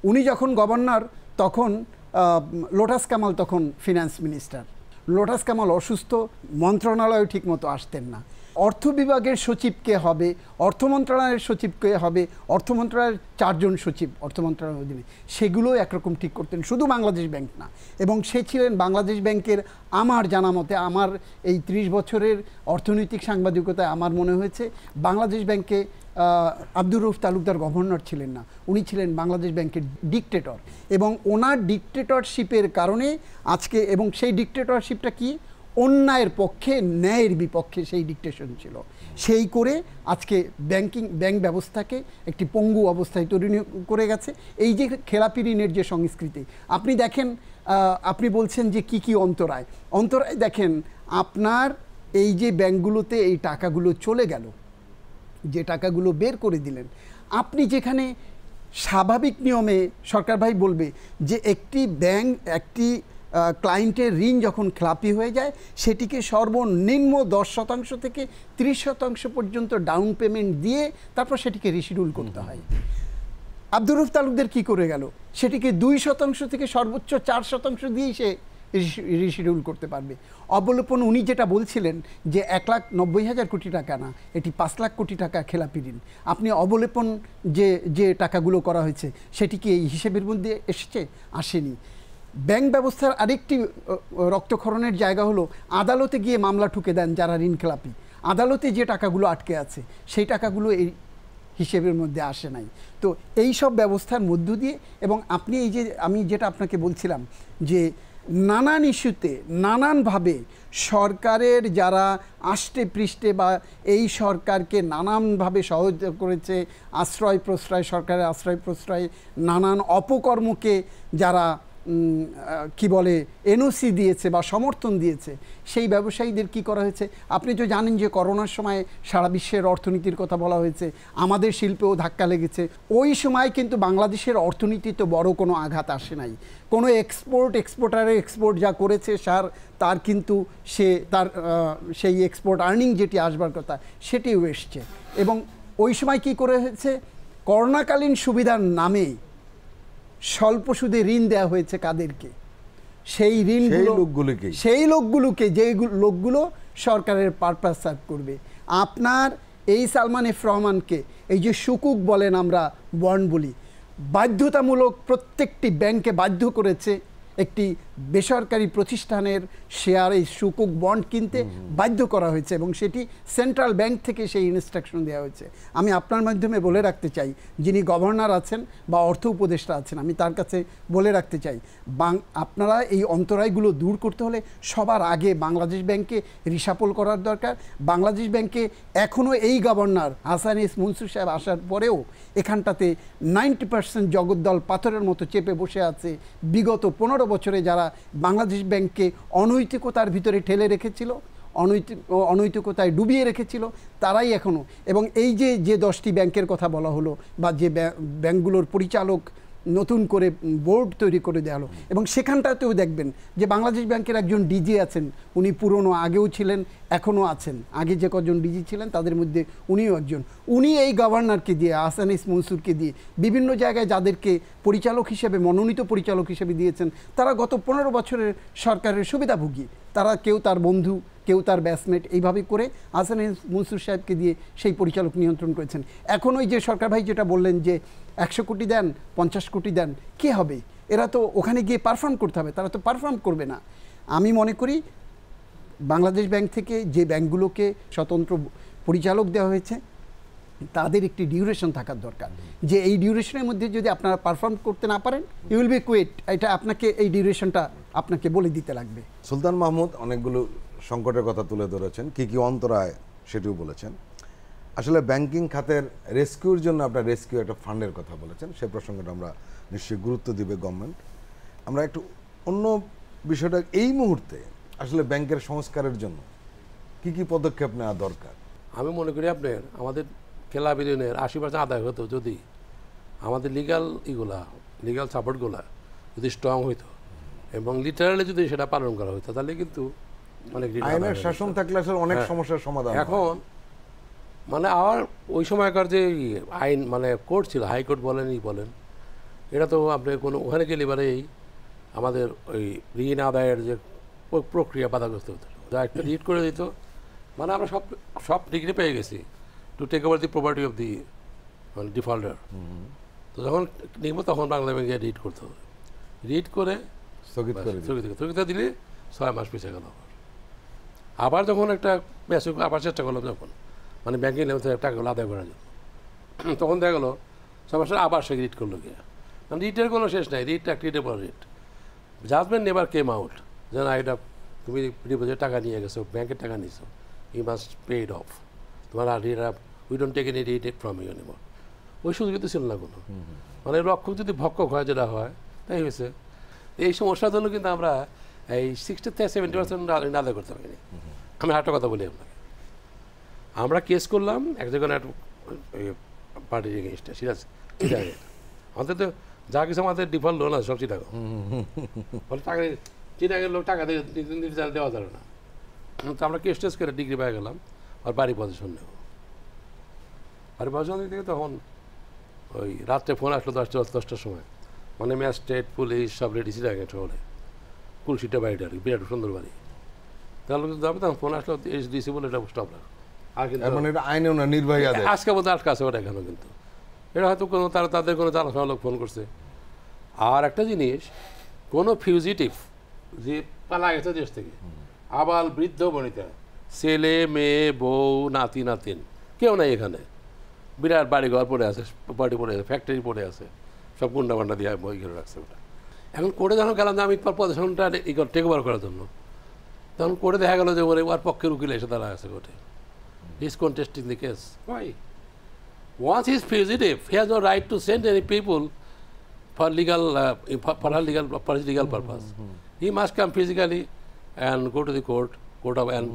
উনি যখন গভর্নর, তখন লোটাস কামাল তখন ফিনান্স মিনিস্টার। লোটাস কামাল অসুস্থ, মন্ত্রণালয়ে ঠিকমতো আসতেন না। অর্থ বিভাগের সচিব কে হবে, অর্থ মন্ত্রণালয়ের সচিব কে হবে, অর্থ মন্ত্রণালয়ের 4 জন সচিব অর্থ মন্ত্রণালয়ের অধীনে, সেগুলো একরকম ঠিক করতেন, শুধু বাংলাদেশ ব্যাংক না। এবং সে ছিলেন বাংলাদেশ ব্যাংকের, আমার জানা মতে, আমার এই 30 বছরের অর্থনৈতিক সাংবাদিকতায় আমার মনে হয়েছে বাংলাদেশ ব্যাংকে আব্দুর রউফ তালুকদার গভর্নর ছিলেন না, উনি ছিলেন বাংলাদেশ ব্যাংকের ডিকটেটর। এবং ওনার ডিকটেটরশিপের কারণে আজকে, এবং সেই ডিকটেটরশিপটা কি, অন্যায়ের পক্ষে ন্যায়ের বিপক্ষে সেই ডিকটেশন ছিল, সেই করে আজকে ব্যাংক ব্যবস্থাকে একটি পঙ্গু অবস্থায় তৈরি করে গেছে। এই যে খেলাপি ঋণের যে সংস্কৃতি, আপনি দেখেন, আপনি বলছেন যে কি কি অন্তরায় দেখেন, আপনার এই যে ব্যাংকগুলোতে এই টাকাগুলো চলে গেল, যে টাকাগুলো বের করে দিলেন, আপনি যেখানে স্বাভাবিক নিয়মে সরকার ভাই বলবে যে একটি ব্যাংক একটি ক্লায়েন্টের ঋণ যখন খেলাপি হয়ে যায় সেটিকে সর্বনিম্ন 10% থেকে 30% পর্যন্ত ডাউন পেমেন্ট দিয়ে তারপর সেটিকে রিশিডিউল করতে হয়। আব্দুর রউফ তালুকদার কী করে গেল, সেটিকে 2% থেকে সর্বোচ্চ 4% দিয়েই সে রিশিডিউল করতে পারবে। অবলোপন উনি যেটা বলছিলেন যে 1,90,000 কোটি টাকা না, এটি 5 লাখ কোটি টাকা খেলাপি ঋণ, আপনি অবলোপন যে টাকাগুলো করা হয়েছে সেটি কি এই হিসেবের মধ্যে এসেছে? আসেনি। ব্যাংক ব্যবস্থার আরেকটি রক্তক্ষরণের জায়গা হলো আদালতে গিয়ে মামলা ঠুকে দেন যারা ঋণ খেলাপি, আদালতে যে টাকাগুলো আটকে আছে সেই টাকাগুলো এই হিসেবের মধ্যে আসে নাই। তো এই সব ব্যবস্থার মধ্য দিয়ে, এবং আপনি এই যে আমি যেটা আপনাকে বলছিলাম যে নানান ইস্যুতে নানানভাবে সরকারের যারা আষ্টে পৃষ্ঠে বা এই সরকারকে নানানভাবে সহযোগিতা করেছে, আশ্রয় প্রশ্রয়, সরকারের আশ্রয় প্রশ্রয়, নানান অপকর্মকে যারা কি বলে এনওসি দিয়েছে বা সমর্থন দিয়েছে, সেই ব্যবসায়ীদের কি করা হয়েছে? আপনি তো জানেন যে করোনার সময় সারা বিশ্বের অর্থনীতির কথা বলা হয়েছে, আমাদের শিল্পেও ধাক্কা লেগেছে। ওই সময় কিন্তু বাংলাদেশের অর্থনীতিতে বড় কোনো আঘাত আসে নাই, কোনো এক্সপোর্টারের এক্সপোর্ট যা করেছে তার কিন্তু তার সেই এক্সপোর্ট আর্নিং যেটি আসবার কথা সেটিও এসছে। এবং ওই সময় কি করে হয়েছে, করোনাকালীন সুবিধার নামে স্বল্প সুদে ঋণ দেওয়া হয়েছে কাদেরকে? সেই লোকগুলোকে, যে লোকগুলো সরকারের পারপাস সার্ভ করবে। আপনার এই সালমান এফ রহমানকে, এই যে সুকুক বলেন, আমরা বন্ড বলি, বাধ্যতামূলক প্রত্যেকটি ব্যাংকে বাধ্য করেছে একটি বেসরকারি প্রতিষ্ঠানের শেয়ার, এই সুকুক বন্ড কিনতে বাধ্য করা হয়েছে, এবং সেটি সেন্ট্রাল ব্যাংক থেকে সেই ইনস্ট্রাকশন দেওয়া হয়েছে। আমি আপনার মাধ্যমে বলে রাখতে চাই, যিনি গভর্নর আছেন বা অর্থ উপদেষ্টা আছেন, আমি তার কাছে বলে রাখতে চাই, আপনারা এই অন্তরায়গুলো দূর করতে হলে সবার আগে বাংলাদেশ ব্যাংকে রিসাপল করার দরকার। বাংলাদেশ ব্যাংকে এখনও এই গভর্নর হাসান এস মনসুর সাহেব আসার পরেও এখানটাতে 90% জগদ্দল পাথরের মতো চেপে বসে আছে। বিগত 15 বছরে যারা বাংলাদেশ ব্যাংককে অনৈতিকতার ভিতরে ঠেলে রেখেছিল, অনৈতিকতায় ডুবিয়ে রেখেছিল, তারাই এখনও, এবং এই যে 10টি ব্যাংকের কথা বলা হলো, বা যে ব্যাংকগুলোর পরিচালক নতুন করে বোর্ড তৈরি করে দেওয়া হলো, এবং সেখানটাতেও দেখবেন যে বাংলাদেশ ব্যাংকের একজন ডিজি আছেন, উনি পুরনো, আগেও ছিলেন, এখনও আছেন, আগে যে কজন ডিজি ছিলেন তাদের মধ্যে উনিও একজন। উনি এই গভর্নরকে দিয়ে, আহসান এস মনসুরকে দিয়ে, বিভিন্ন জায়গায় যাদেরকে পরিচালক হিসেবে, মনোনীত পরিচালক হিসেবে দিয়েছেন, তারা গত 15 বছরের সরকারের সুবিধাভোগী, তারা কেউ তার বন্ধু, কেউ তার ব্যাচমেট, এইভাবে করে আহসান এস মনসুর সাহেবকে দিয়ে সেই পরিচালক নিয়ন্ত্রণ করেছেন। এখন ওই যে সরকার ভাই যেটা বললেন যে 100 কোটি দেন, 50 কোটি দেন, কী হবে? এরা তো ওখানে গিয়ে পারফর্ম করতে হবে, তারা তো পারফর্ম করবে না। আমি মনে করি বাংলাদেশ ব্যাংক থেকে যে ব্যাংকগুলোকে স্বতন্ত্র পরিচালক দেওয়া হয়েছে তাদের একটি ডিউরেশন থাকার দরকার, যে এই ডিউরেশনের মধ্যে যদি আপনারা পারফর্ম করতে না পারেন, ইউ উইল বি কুইট। এটা আপনাকে, এই ডিউরেশনটা আপনাকে বলে দিতে লাগবে। সুলতান মাহমুদ অনেকগুলো সংকটের কথা তুলে ধরেছেন, কী কী অন্তরায় সেটিও বলেছেন। আসলে ব্যাংকিং খাতের রেস্কিউর জন্য আপনার রেস্কিউ একটা ফান্ডের কথা বলেছেন, সে প্রসঙ্গটা আমরা নিশ্চয়ই গুরুত্ব দিবে গভর্নমেন্ট। আমরা একটু অন্য বিষয়টা, এই মুহূর্তে আসলে ব্যাংকের সংস্কারের জন্য কি কি পদক্ষেপ নেওয়া দরকার? আমি মনে করি আপনার আমাদের খেলাপি ঋণের 80% আদায় হতো যদি আমাদের লিগাল সাপোর্টগুলা যদি স্ট্রং হইতো এবং লিটারালি যদি সেটা পালন করা হতো, তাহলে কিন্তু অনেক আইনের শাসন থাকলে আসলে অনেক সমস্যার সমাধান। এখন মানে আমার ওই সময়কার যে আইন, মানে কোর্ট ছিল, হাইকোর্ট বলেন, এটা তো আপনি কোনো ওখানে গেলে এবারেই আমাদের ওই ঋণ আদায়ের যে প্রক্রিয়া বাধাগ্রস্ত হতো, যা একটা রিট করে দিত, মানে আমরা সব সব ডিগ্রি পেয়ে গেছি to take over the property of the মানে ডিফল্টার। তো যখন নিব তখন বাংলা ব্যাংকে রিড করতে হবে, রিড করে স্থগিত করে দিন। স্থগিত দিলে 6 মাস পিছিয়ে গেল। আবার যখন একটা বেসিক আবার চেষ্টা করলাম যখন মানে ব্যাংকিং লেভেল থেকে টাকাগুলো আদায় করার জন্য, তখন দেখা গেলো 6 মাসের আবার সে রিড করলো গিয়ে। মানে রিটের কোনো শেষ নাই, রিট একটা রিটের পর writ. Judgment never came out যে না এটা তুমি ডিপোজিট টাকা নিয়ে গেছো, ব্যাংকের টাকা নিয়েছো, you must pay it off, তোমার আর we don't take any writ from you anymore. ওই সুযোগ তো ছিল না কোনো। মানে রক্ষক যদি ভক্ষক হয় যেটা হয় তাই হয়েছে। এই সমস্যার জন্য কিন্তু আমরা এই 60-70% আদায় করতে পারিনি। আমি একটা কথা বলি আপনাকে, আমরা কেস করলাম এক জায়গায় একটা পার্টির এগেনস্টে, সিরাজ চিটাগে। অন্তত যা কিছু আমাদের ডিফল্ট লোন আছে সব চিটাগো, বলে টাকা চিটাগের লোক টাকা দিয়ে দেওয়া যাবে না। তো আমরা কেস টেস করে ডিগ্রি পেয়ে গেলাম আর বাড়ি পজিশন নেব। বাড়ি পজিশন থেকে তখন ওই রাত্রে ফোন আসলো 10টার সময়, মানে ম্যাজিস্ট্রেট পুলিশ সব রেডি চিটাগে শহরে, কুলসিটা বাড়িটা আর কি, বিরাট সুন্দর বাড়ি। তাহলে যাবে তখন ফোন আসলো এইচডিসি বলে এটা স্টপ রাখো। আর কিন্তু মানে এটা আইনেও না, নির্বাহী আদেশ। আজকে বোধহয় আটকা আছে ওটা এখানেও, কিন্তু এটা হয়তো কোনো তাদের কোনো জানাশোনা লোক ফোন করছে। আর একটা জিনিস, কোনো ফিউজিটিভ যে পালা গেছে দেশ থেকে, আবার বৃদ্ধ বনিতা, ছেলে মেয়ে বউ নাতি নাতিন কেউ নাই এখানে, বিরাট বাড়িঘর পড়ে আছে, বাড়ি পড়ে আছে, ফ্যাক্টরি পড়ে আছে, সব গুন্ডা বান্ডা দিয়ে বই ঘিরে রাখছে ওটা। এখন কোর্টে যখন গেলাম যে আমি পজিশনটা টেক ওভার করার জন্য, তখন কোর্টে দেখা গেল যে ওর পক্ষের উকিল এসে দাঁড়া আছে কোর্টে, he is contesting the case. Why? Once he is fugitive, he has no right to send any people for legal purpose. He must come physically and go to the court of and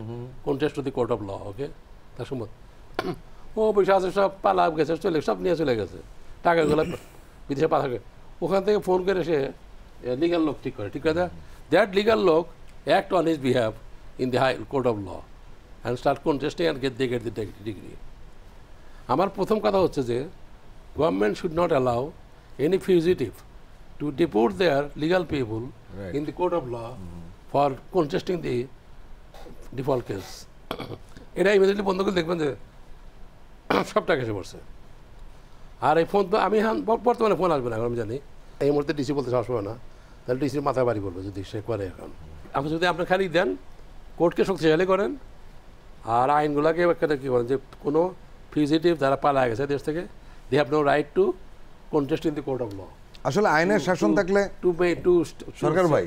contest to the court of law. Okay? তার সম্মত। ও পয়সা আছে সব পালা গেছে, সব নিয়ে চলে গেছে, টাকাগুলো বিদেশে পাঠাবে। ওখান থেকে ফোন করে সে লিগাল লোক ঠিক করে, ঠিক আছে, দ্যাট লিগাল লোক act on his behalf in the high court of law and start contesting and they get the degree. আমার প্রথম কথা হচ্ছে যে government should not allow any fugitive to deport their legal people in the court of law for contesting the default case. এটা immediately বন্ধ করে দেখবেন যে সব টাকা এসে পড়ছে। আর এই ফোন তো আমি বর্তমানে ফোন আসবে না, আমি জানি এই মুহূর্তে ডিসি বলতে সবসময় না, তাহলে ডিসির মাথায় বাড়ি পড়বে যদি সে করে। এখন আপনি যদি আপনি খালি দেন, কোর্টকে শক্তিশালী করেন আর আইনগুলোকে একটা কী করেন যে কোনো ফিউজিটিভ যারা পালা গেছে দেশ থেকে, they have no right to contest in the court of law. আসলে আইনের শাসন থাকলে সরকার ভাই,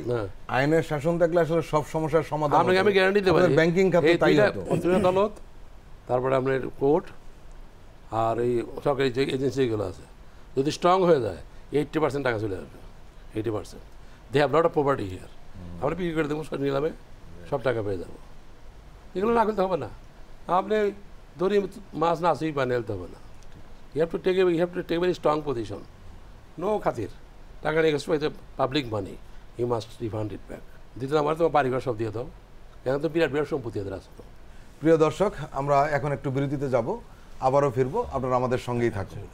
আইনের শাসন থাকলে আসলে সব সমস্যার সমাধান আপনাকে আমি গ্যারান্টি দিতে পারি। ব্যাংকিং খাতে তাই হতো। আদালত, তারপরে আপনার কোর্ট আর এই সরকারি যে এজেন্সিগুলো আছে যদি স্ট্রং হয়ে যায় 80% টাকা চলে যাবে। 80% they have lot of property here. আমরা বিক্রি করে দেবো নিলামে, সব টাকা পেয়ে যাবো। এগুলো না করতে হবে না, আপনি ধরি মাছ না আসেই বানিয়ে আনতে হবে না। You have to take very strong position. No খাতির টাকা নিয়ে গেছে, public money, you must refund it back. দিতে আমার তোমার বাড়িঘর সব দিয়ে দাও, এখন তো বিরাট বিরাট সম্পত্তি এদের আছে। প্রিয় দর্শক, আমরা এখন একটু বিরতিতে যাব, আবারও ফিরবো, আপনারা আমাদের সঙ্গেই থাকুন।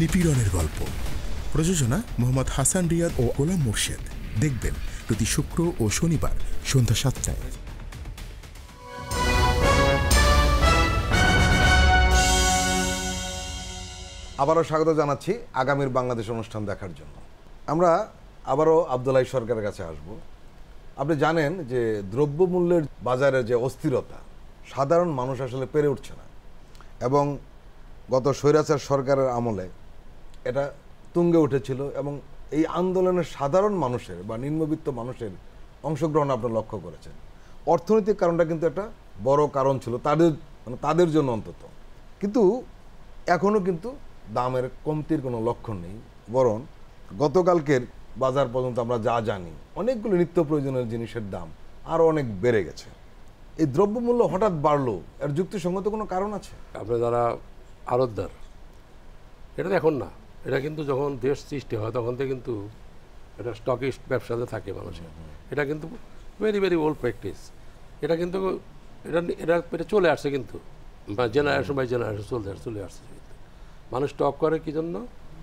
নিপীড়নের গল্প, প্রযোজনা মোহাম্মদ হাসান রিয়াদ ও গোলাম মোর্শেদ। দেখবেন প্রতি শুক্র ও শনিবার সন্ধ্যা 7টায়। আবারও স্বাগত জানাচ্ছি আগামীর বাংলাদেশ অনুষ্ঠান দেখার জন্য। আমরা আবারও আব্দুল হাই সরকারের কাছে আসব। আপনি জানেন যে দ্রব্যমূল্যের বাজারে যে অস্থিরতা, সাধারণ মানুষ আসলে পেরে উঠছে না, এবং গত স্বৈরাচার সরকারের আমলে এটা তুঙ্গে উঠেছিল, এবং এই আন্দোলনের সাধারণ মানুষের বা নিম্নবিত্ত মানুষের অংশগ্রহণ আপনারা লক্ষ্য করেছেন। অর্থনৈতিক কারণটা কিন্তু একটা বড় কারণ ছিল তাদের জন্য অন্তত, কিন্তু এখনও কিন্তু দামের কমতির কোনো লক্ষণ নেই, বরং গতকালকের বাজার পর্যন্ত আমরা যা জানি অনেকগুলো নিত্য প্রয়োজনীয় জিনিসের দাম আরও অনেক বেড়ে গেছে। এই দ্রব্যমূল্য হঠাৎ বাড়লো, এর যুক্তিসঙ্গত কোনো কারণ আছে? আপনার যারা আড়তদার, এটা তো এখন না, এটা কিন্তু যখন দেশ সৃষ্টি হয় তখন থেকে কিন্তু এটা স্টকিস্ট ব্যবসাতে থাকে মানুষের। এটা কিন্তু ভেরি ভেরি ওল্ড প্র্যাকটিস। এটা কিন্তু এটা এটা এটা চলে আসছে কিন্তু জেনারেশন বাই জেনারেশন চলে আসছে কিন্তু। মানুষ স্টক করে কী জন্য?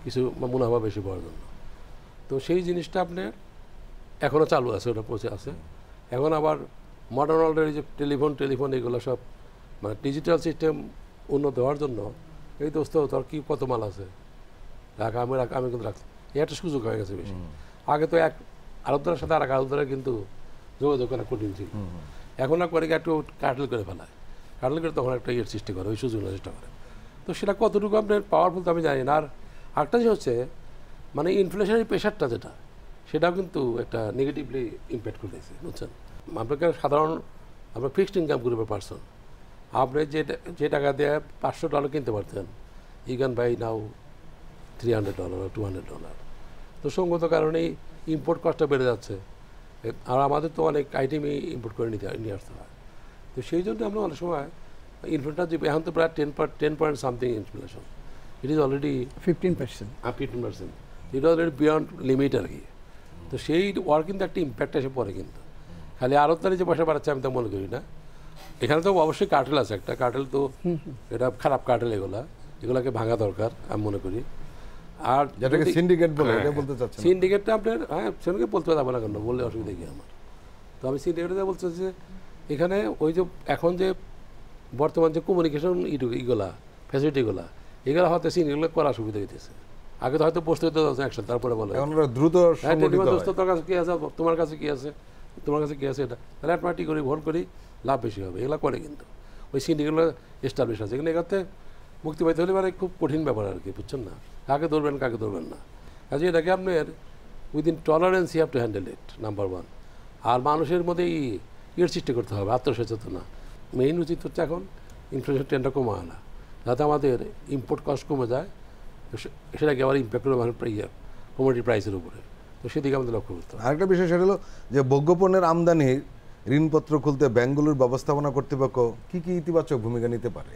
কিছু মুনাফা বেশি পাওয়ার জন্য। তো সেই জিনিসটা আপনার এখনও চালু আছে, ওটা পৌঁছে আছে। এখন আবার মডার্ন ওয়ার্ল্ডের যে টেলিফোন এগুলো সব মানে ডিজিটাল সিস্টেম উন্নত হওয়ার জন্য এই দোস্ত তোর কী কত মাল আছে আমি কিন্তু রাখছি, এই একটা সুযোগ হয়ে গেছে বেশি। আগে তো এক আরবদারের সাথে আর এক আরবদারের কিন্তু যোগাযোগ করা কঠিন ছিল। এখন আর করে একটু কাটল করে ফেলায়, কাটল করে তখন একটা ইয়ের সৃষ্টি করে, ওই সুযোগ চেষ্টা করে। তো সেটা কতটুকু আপনার পাওয়ারফুল তো আমি জানি না। আর আরেকটা যে হচ্ছে মানে ইনফ্লেশনের প্রেশারটা যেটা, সেটাও কিন্তু একটা নেগেটিভলি ইম্প্যাক্ট করতেছে, বুঝছেন। আপনাকে সাধারণ আপনার ফিক্সড ইনকাম গ্রুপের পারসন, আপনি যে টাকা দিয়ে $500 কিনতে পারতেন, you can buy now $300 or $200। তো সঙ্গত কারণেই ইম্পোর্ট কস্টটা বেড়ে যাচ্ছে। আর আমাদের তো অনেক আইটেমই ইম্পোর্ট করে নিয়ে আসতে হয়। তো সেই জন্য আমরা অনেক সময় ইনফ্লেশনটা যে এখন তো প্রায় 10 something inflation, it is already 15%। 15%, it already beyond limit আর কি। তো সেই ওর কিন্তু একটা ইম্প্যাক্ট এসে পড়ে কিন্তু। খালি আরবদারি যে পয়সা বাড়াচ্ছে আমি তো মনে করি না। এখানে তো অবশ্যই কার্টেল আছে, একটা কার্টেল তো এটা খারাপ কার্টেল, এগুলাকে ভাঙা দরকার আমি মনে করি। আর যেটাকে সিন্ডিকেট বলে, এটা বলতে চাচ্ছেন? সিন্ডিকেটটা আপনার সেটাকে বলতে পারবো না কেন, বললে অসুবিধা কি আমার। তো আমি সিন্ডিকেটে বলতে যে এখানে ওই যে এখন যে বর্তমান যে কমিউনিকেশন এগুলা ফ্যাসিলিটিগুলা এগুলো হয়তো সিন্ডিকেট করা সুবিধা হইতেছে। আগে তো হয়তো বসতে হতে একসাথে, তারপরে বলে দ্রুত তোর কাছে কী আছে, তোমার কাছে কী আছে, তোমার কাছে কী আছে, এটা তাহলে অ্যাটমাটি করি ভোট করি, লাভ বেশি হবে, এগুলো করে কিন্তু ওই সিন্ডিকেটগুলো এস্টাবলিশ আছে। এখানে এগাতে মুক্তি পাইতে হলে মানে খুব কঠিন ব্যাপার আর কি, বুঝছেন না, কাকে ধরবেন কাকে ধরবেন না। কাজে এটাকে আপনার within tolerance you have to handle it, number 1। আর মানুষের মধ্যে ইয়ের সৃষ্টি করতে হবে, আত্মসচেতনা। মেইন উচিত হচ্ছে এখন ইনফ্লেশন ট্রেন্ডটা কমা আনা, যাতে আমাদের ইম্পোর্ট কস্ট কমে যায়, সেটাকে আবার ইম্প্যাক্ট করবে আমাদের কমোডিটি প্রাইসের উপরে। তো সেদিকে আমাদের লক্ষ্য করতে হবে। আরেকটা বিষয় সেটা হলো যে ভোগ্যপণ্যের আমদানির ঋণপত্র খুলতে ব্যাংকগুলোর ব্যবস্থাপনা কর্তৃপক্ষ কী কী ইতিবাচক ভূমিকা নিতে পারে?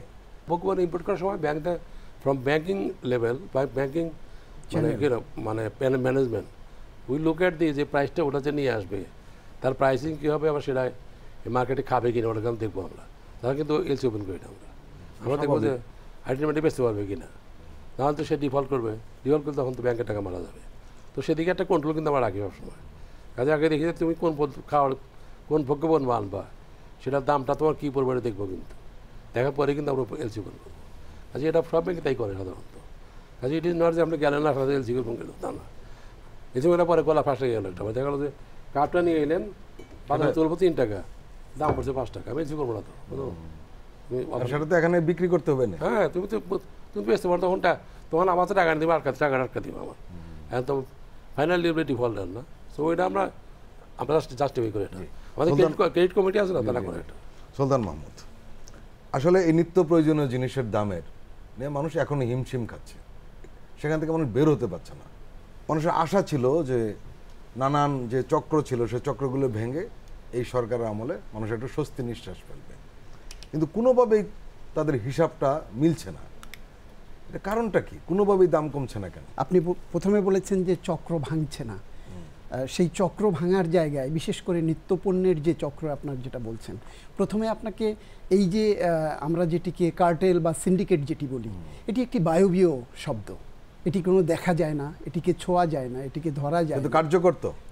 ভোগ্যপণ্য ইম্পোর্ট করার সময় ব্যাংকটা ফ্রম ব্যাংকিং লেভেল বা ব্যাংকিং মানে management we look at the যে প্রাইসটা ওটা যে নিয়ে আসবে, তার প্রাইসিং কী হবে, আবার সেটা মার্কেটে খাবে কিনা ওটা কিন্তু দেখবো আমরা। তারা কিন্তু এলসি ওপেন করি না আমরা দেখবো যে আলটিমেটলি বেচতে পারবে কিনা, নাহলে তো সে ডিফল্ট করবে তখন তো ব্যাংকের টাকা মারা যাবে। তো সেদিকে একটা কন্ট্রোল কিন্তু আমরা রাখি সবসময়। কাজে আগে দেখি যে তুমি কোন ভোগ্যপণ্য আনবা, সেটার দামটা তোমার কী পড়বে এটা দেখবো, কিন্তু দেখার পরে কিন্তু আমরা এলসি ওপেন করবো। কাজে এটা সব ব্যাংকে তাই করে সাধারণত। কাজে ইট ইজ নট যে আপনি গেলেন না সাথে এলসি ওপেন করলেন, তা না। এলসি ওপেনের পরে গলা ফাঁসে গেল একটা, দেখা গেলো যে কাপটা নিয়ে এলেন বাজারে তুলবো 3 টাকা, দাম পড়ছে 5 টাকা, আমি এলসি করবো না তো, সেটা তো এখানে বিক্রি করতে হবে না। হ্যাঁ, তুমি বেচতে পারো, তখন আমার তো টাকা দিবে, আর টাকা দিবে আমার, এখন তো ফাইনাল ডিফল্টার না। সো এটা আমরা জাস্টিফাই করি, এটা আমাদের ক্রেডিট কমিটি আছে না, তারা করে এটা। সুলতান মাহমুদ, আসলে এই নিত্য প্রয়োজনীয় জিনিসের দামের নিয়ে মানুষ এখনো হিমশিম খাচ্ছে, সেখান থেকে মানুষ বের হতে পারছে না। মানুষের আশা ছিল যে নানান যে চক্র ছিল সেই চক্রগুলো ভেঙে এই সরকারের আমলে মানুষ একটু স্বস্তি নিঃশ্বাস ফেলবে, কিন্তু কোনোভাবেই তাদের হিসাবটা মিলছে না। এটা কারণটা কি? কোনোভাবেই দাম কমছে না কেন? আপনি প্রথমে বলেছেন যে চক্র ভাঙছে না, সেই চক্র ভাঙার জায়গায় বিশেষ করে নিত্যপণ্যের যে চক্র আপনার যেটা বলছেন, প্রথমে আপনাকে এই যে আমরা যেটিকে কার্টেল বা সিন্ডিকেট যেটি বলি, এটি একটি বায়বীয় শব্দ, এটি কোনো দেখা যায় না, এটিকে ছোঁয়া যায় না, এটিকে ধরা যায় না,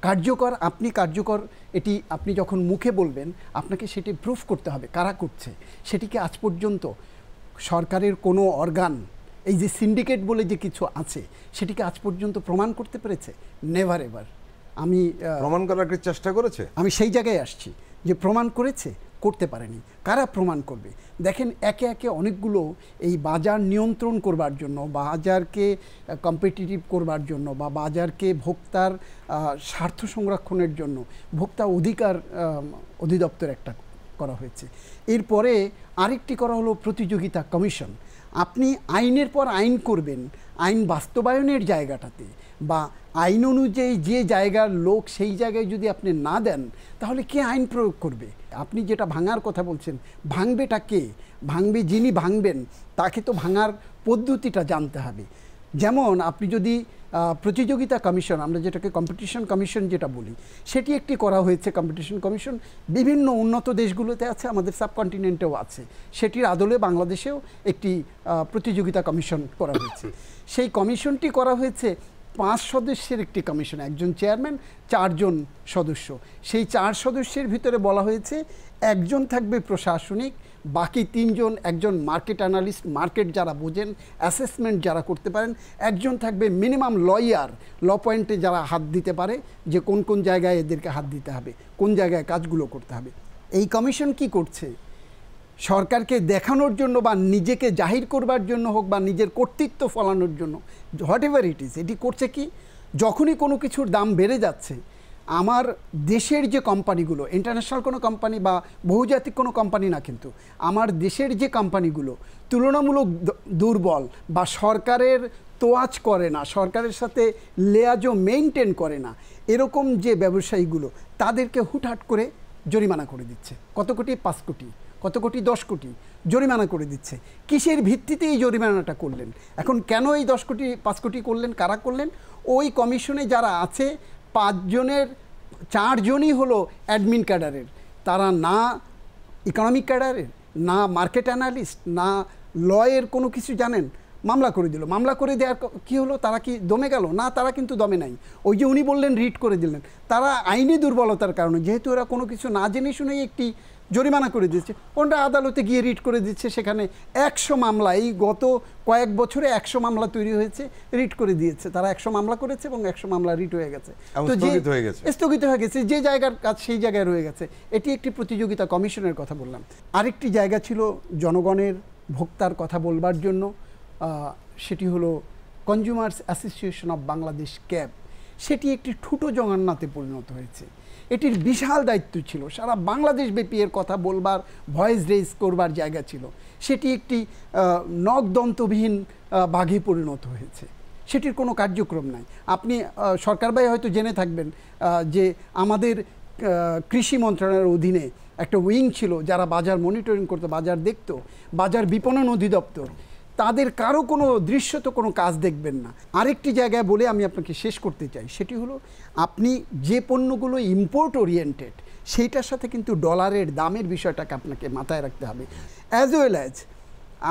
কার্যকর। আপনি কার্যকর এটি আপনি যখন মুখে বলবেন, আপনাকে সেটি প্রুফ করতে হবে কারা করছে। সেটিকে আজ পর্যন্ত সরকারের কোনো অর্গান এই যে সিন্ডিকেট বলে যে কিছু আছে সেটিকে আজ পর্যন্ত প্রমাণ করতে পেরেছে? Never ever. আমি প্রমাণ করার চেষ্টা করেছে, আমি সেই জায়গায় আসছি যে প্রমাণ করেছে, করতে পারেনি। কারা প্রমাণ করবে? দেখেন, একে একে অনেকগুলো এই বাজার নিয়ন্ত্রণ করবার জন্য, বাজারকে কম্পিটিটিভ করবার জন্য, বা বাজারকে ভোক্তার স্বার্থ সংরক্ষণের জন্য ভোক্তা অধিকার অধিদপ্তর একটা করা হয়েছে। এরপরে আরেকটি করা হলো প্রতিযোগিতা কমিশন। আপনি আইনের পর আইন করবেন, আইন বাস্তবায়নের জায়গাটাতে বা আইন অনুযায়ী যে জায়গার লোক সেই জায়গায় যদি আপনি না দেন, তাহলে কে আইন প্রয়োগ করবে? আপনি যেটা ভাঙার কথা বলছেন, ভাঙবেটা কে? ভাঙবে যিনি ভাঙবেন, তাকে তো ভাঙার পদ্ধতিটা জানতে হবে। যেমন আপনি যদি প্রতিযোগিতা কমিশন, আমরা যেটাকে কম্পিটিশন কমিশন যেটা বলি, সেটি একটি করা হয়েছে। কম্পিটিশন কমিশন বিভিন্ন উন্নত দেশগুলোতে আছে, আমাদের সাবকন্টিনেন্টেও আছে। সেটির আদলে বাংলাদেশেও একটি প্রতিযোগিতা কমিশন করা হয়েছে। সেই কমিশনটি করা হয়েছে 5 সদস্যের একটি কমিশন, একজন চেয়ারম্যান, 4 জন সদস্য। সেই 4 সদস্যের ভিতরে বলা হয়েছে একজন থাকবে প্রশাসনিক, বাকি 3 জন, একজন মার্কেট অ্যানালিস্ট, মার্কেট যারা বোঝেন, অ্যাসেসমেন্ট যারা করতে পারেন, একজন থাকবে মিনিমাম লয়ার, ল পয়েন্টে যারা হাত দিতে পারে যে কোন কোন জায়গায় এদেরকে হাত দিতে হবে, কোন জায়গায় কাজগুলো করতে হবে। এই কমিশন কি করছে? সরকারকে দেখানোর জন্য বা নিজেকে জাহির করবার জন্য হোক বা নিজের কর্তৃত্ব ফলানোর জন্য, হোয়াট এভার ইট ইজ, এটি করছে কি, যখনই কোনো কিছুর দাম বেড়ে যাচ্ছে, আমার দেশের যে কোম্পানিগুলো, ইন্টারন্যাশনাল কোনো কোম্পানি বা বহুজাতিক কোনো কোম্পানি না, কিন্তু আমার দেশের যে কোম্পানিগুলো তুলনামূলক দুর্বল বা সরকারের তোয়াজ করে না, সরকারের সাথে লেয়াজও মেইনটেন করে না, এরকম যে ব্যবসায়ীগুলো, তাদেরকে হুটহাট করে জরিমানা করে দিচ্ছে। কত কোটি? 5 কোটি, কত কোটি? 10 কোটি জরিমানা করে দিচ্ছে। কিসের ভিত্তিতে এই জরিমানাটা করলেন? এখন কেন এই 10 কোটি 5 কোটি করলেন? কারা করলেন? ওই কমিশনে যারা আছে 5 জনের 4 জনই হলো অ্যাডমিন ক্যাডারের। তারা না ইকোনমিক ক্যাডারের, না মার্কেট অ্যানালিস্ট, না লয়ের কোনো কিছু জানেন। মামলা করে দিল। মামলা করে দেওয়ার কী হলো? তারা কি দমে গেল? না, তারা কিন্তু দমে নাই। ওই যে উনি বললেন রিট করে দিলেন, তারা আইনি দুর্বলতার কারণে, যেহেতু এরা কোনো কিছু না জেনে শুনেই একটি জরিমানা করে দিচ্ছে, ওরা আদালতে গিয়ে রিট করে দিচ্ছে। সেখানে 100 মামলা, এই গত কয়েক বছরে 100 মামলা তৈরি হয়েছে, রিট করে দিয়েছে। তারা 100 মামলা করেছে এবং 100 মামলা রিট হয়ে গেছে, স্থগিত হয়ে গেছে। যে জায়গার কাজ সেই জায়গায় রয়ে গেছে। এটি একটি প্রতিযোগিতা কমিশনের কথা বললাম। আরেকটি জায়গা ছিল জনগণের, ভোক্তার কথা বলবার জন্য, সেটি হলো consumers association of Bangladesh, cab. সেটি একটি ঠুটো জগন্নাথে পরিণত হয়েছে। এটির বিশাল দায়িত্ব ছিল, সারা বাংলাদেশ ব্যাপী এর কথা বলবার, ভয়েস রেজ করবার জায়গা ছিল। সেটি একটি নখদন্তবিহীন বাঘে পরিণত হয়েছে। সেটির কোনো কার্যক্রম নাই। আপনি সরকার ভাই হয়তো জেনে থাকবেন যে আমাদের কৃষি মন্ত্রণালয়ের অধীনে একটা উইং ছিল যারা বাজার মনিটরিং করতো, বাজার দেখতো, বাজার বিপণন অধিদপ্তর। তাদের কারো কোনো দৃশ্যত কোনো কাজ দেখবেন না। আরেকটি জায়গায় বলে আমি আপনাকে শেষ করতে চাই, সেটি হলো আপনি যে পণ্যগুলো ইম্পোর্ট ওরিয়েন্টেড, সেইটার সাথে কিন্তু ডলারের দামের বিষয়টাকে আপনাকে মাথায় রাখতে হবে, অ্যাজ ওয়েল অ্যাজ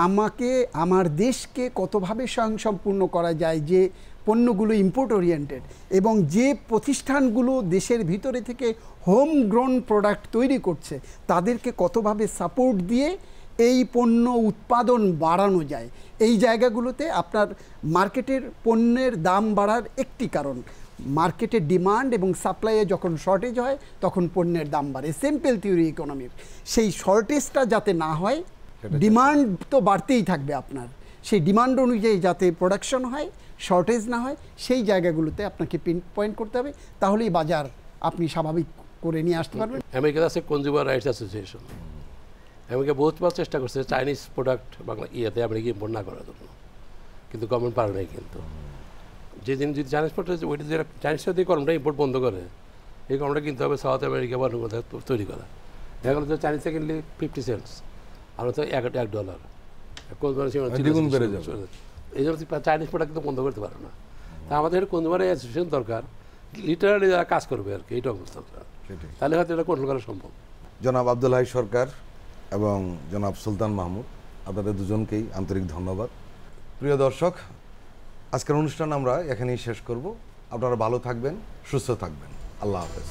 আমাকে আমার দেশকে কতভাবে স্বয়ংসম্পূর্ণ করা যায় যে পণ্যগুলো ইম্পোর্ট ওরিয়েন্টেড, এবং যে প্রতিষ্ঠানগুলো দেশের ভিতরে থেকে হোম গ্রোন প্রোডাক্ট তৈরি করছে তাদেরকে কতভাবে সাপোর্ট দিয়ে এই পণ্য উৎপাদন বাড়ানো যায়। এই জায়গাগুলোতে আপনার মার্কেটের পণ্যের দাম বাড়ার একটি কারণ, মার্কেটের ডিমান্ড এবং সাপ্লাইয়ে যখন শর্টেজ হয় তখন পণ্যের দাম বাড়ে। সিম্পল থিওরি ইকোনমির। সেই শর্টেজটা যাতে না হয়, ডিমান্ড তো বাড়তেই থাকবে আপনার, সেই ডিমান্ড অনুযায়ী যাতে প্রোডাকশন হয়, শর্টেজ না হয়, সেই জায়গাগুলোতে আপনাকে পিন পয়েন্ট করতে হবে। তাহলেই বাজার আপনি স্বাভাবিক করে নিয়ে আসতে পারবেন। আমেরিকাতে আছে কনজিউমার রাইটস অ্যাসোসিয়েশন। আমেরিকা বহুতবার চেষ্টা করছে Chinese product Bangla America import না করার জন্য, কিন্তু গভর্নমেন্ট পারে নাই। কিন্তু যেদিন যদি চাইনিজ প্রোডাক্ট ওইটা যারা চাইনিজটা দিয়ে কর্মটা ইম্পোর্ট বন্ধ করে, এই কর্মটা কিনতে হবে সাউথ আমেরিকা বা কোথাও তৈরি করা। দেখা গেলো চাইনিজে কিনলে 50 সেন্টস, আর তো $1 এই জন্য চাইনিজ প্রোডাক্ট কিন্তু বন্ধ করতে পারে না। তা আমাদের কনজিউমার অ্যাসোসিয়েশন দরকার, লিটারালি যারা কাজ করবে আর কি, এইটা অবস্থা দরকার, তাহলে হয়তো এটা কন্ট্রোল করা সম্ভব। জনাব আব্দুল হাই সরকার এবং জনাব সুলতান মাহমুদ, আপনাদের দুজনকেই আন্তরিক ধন্যবাদ। প্রিয় দর্শক, আজকের অনুষ্ঠান আমরা এখানেই শেষ করব। আপনারা ভালো থাকবেন, সুস্থ থাকবেন। আল্লাহ হাফেজ।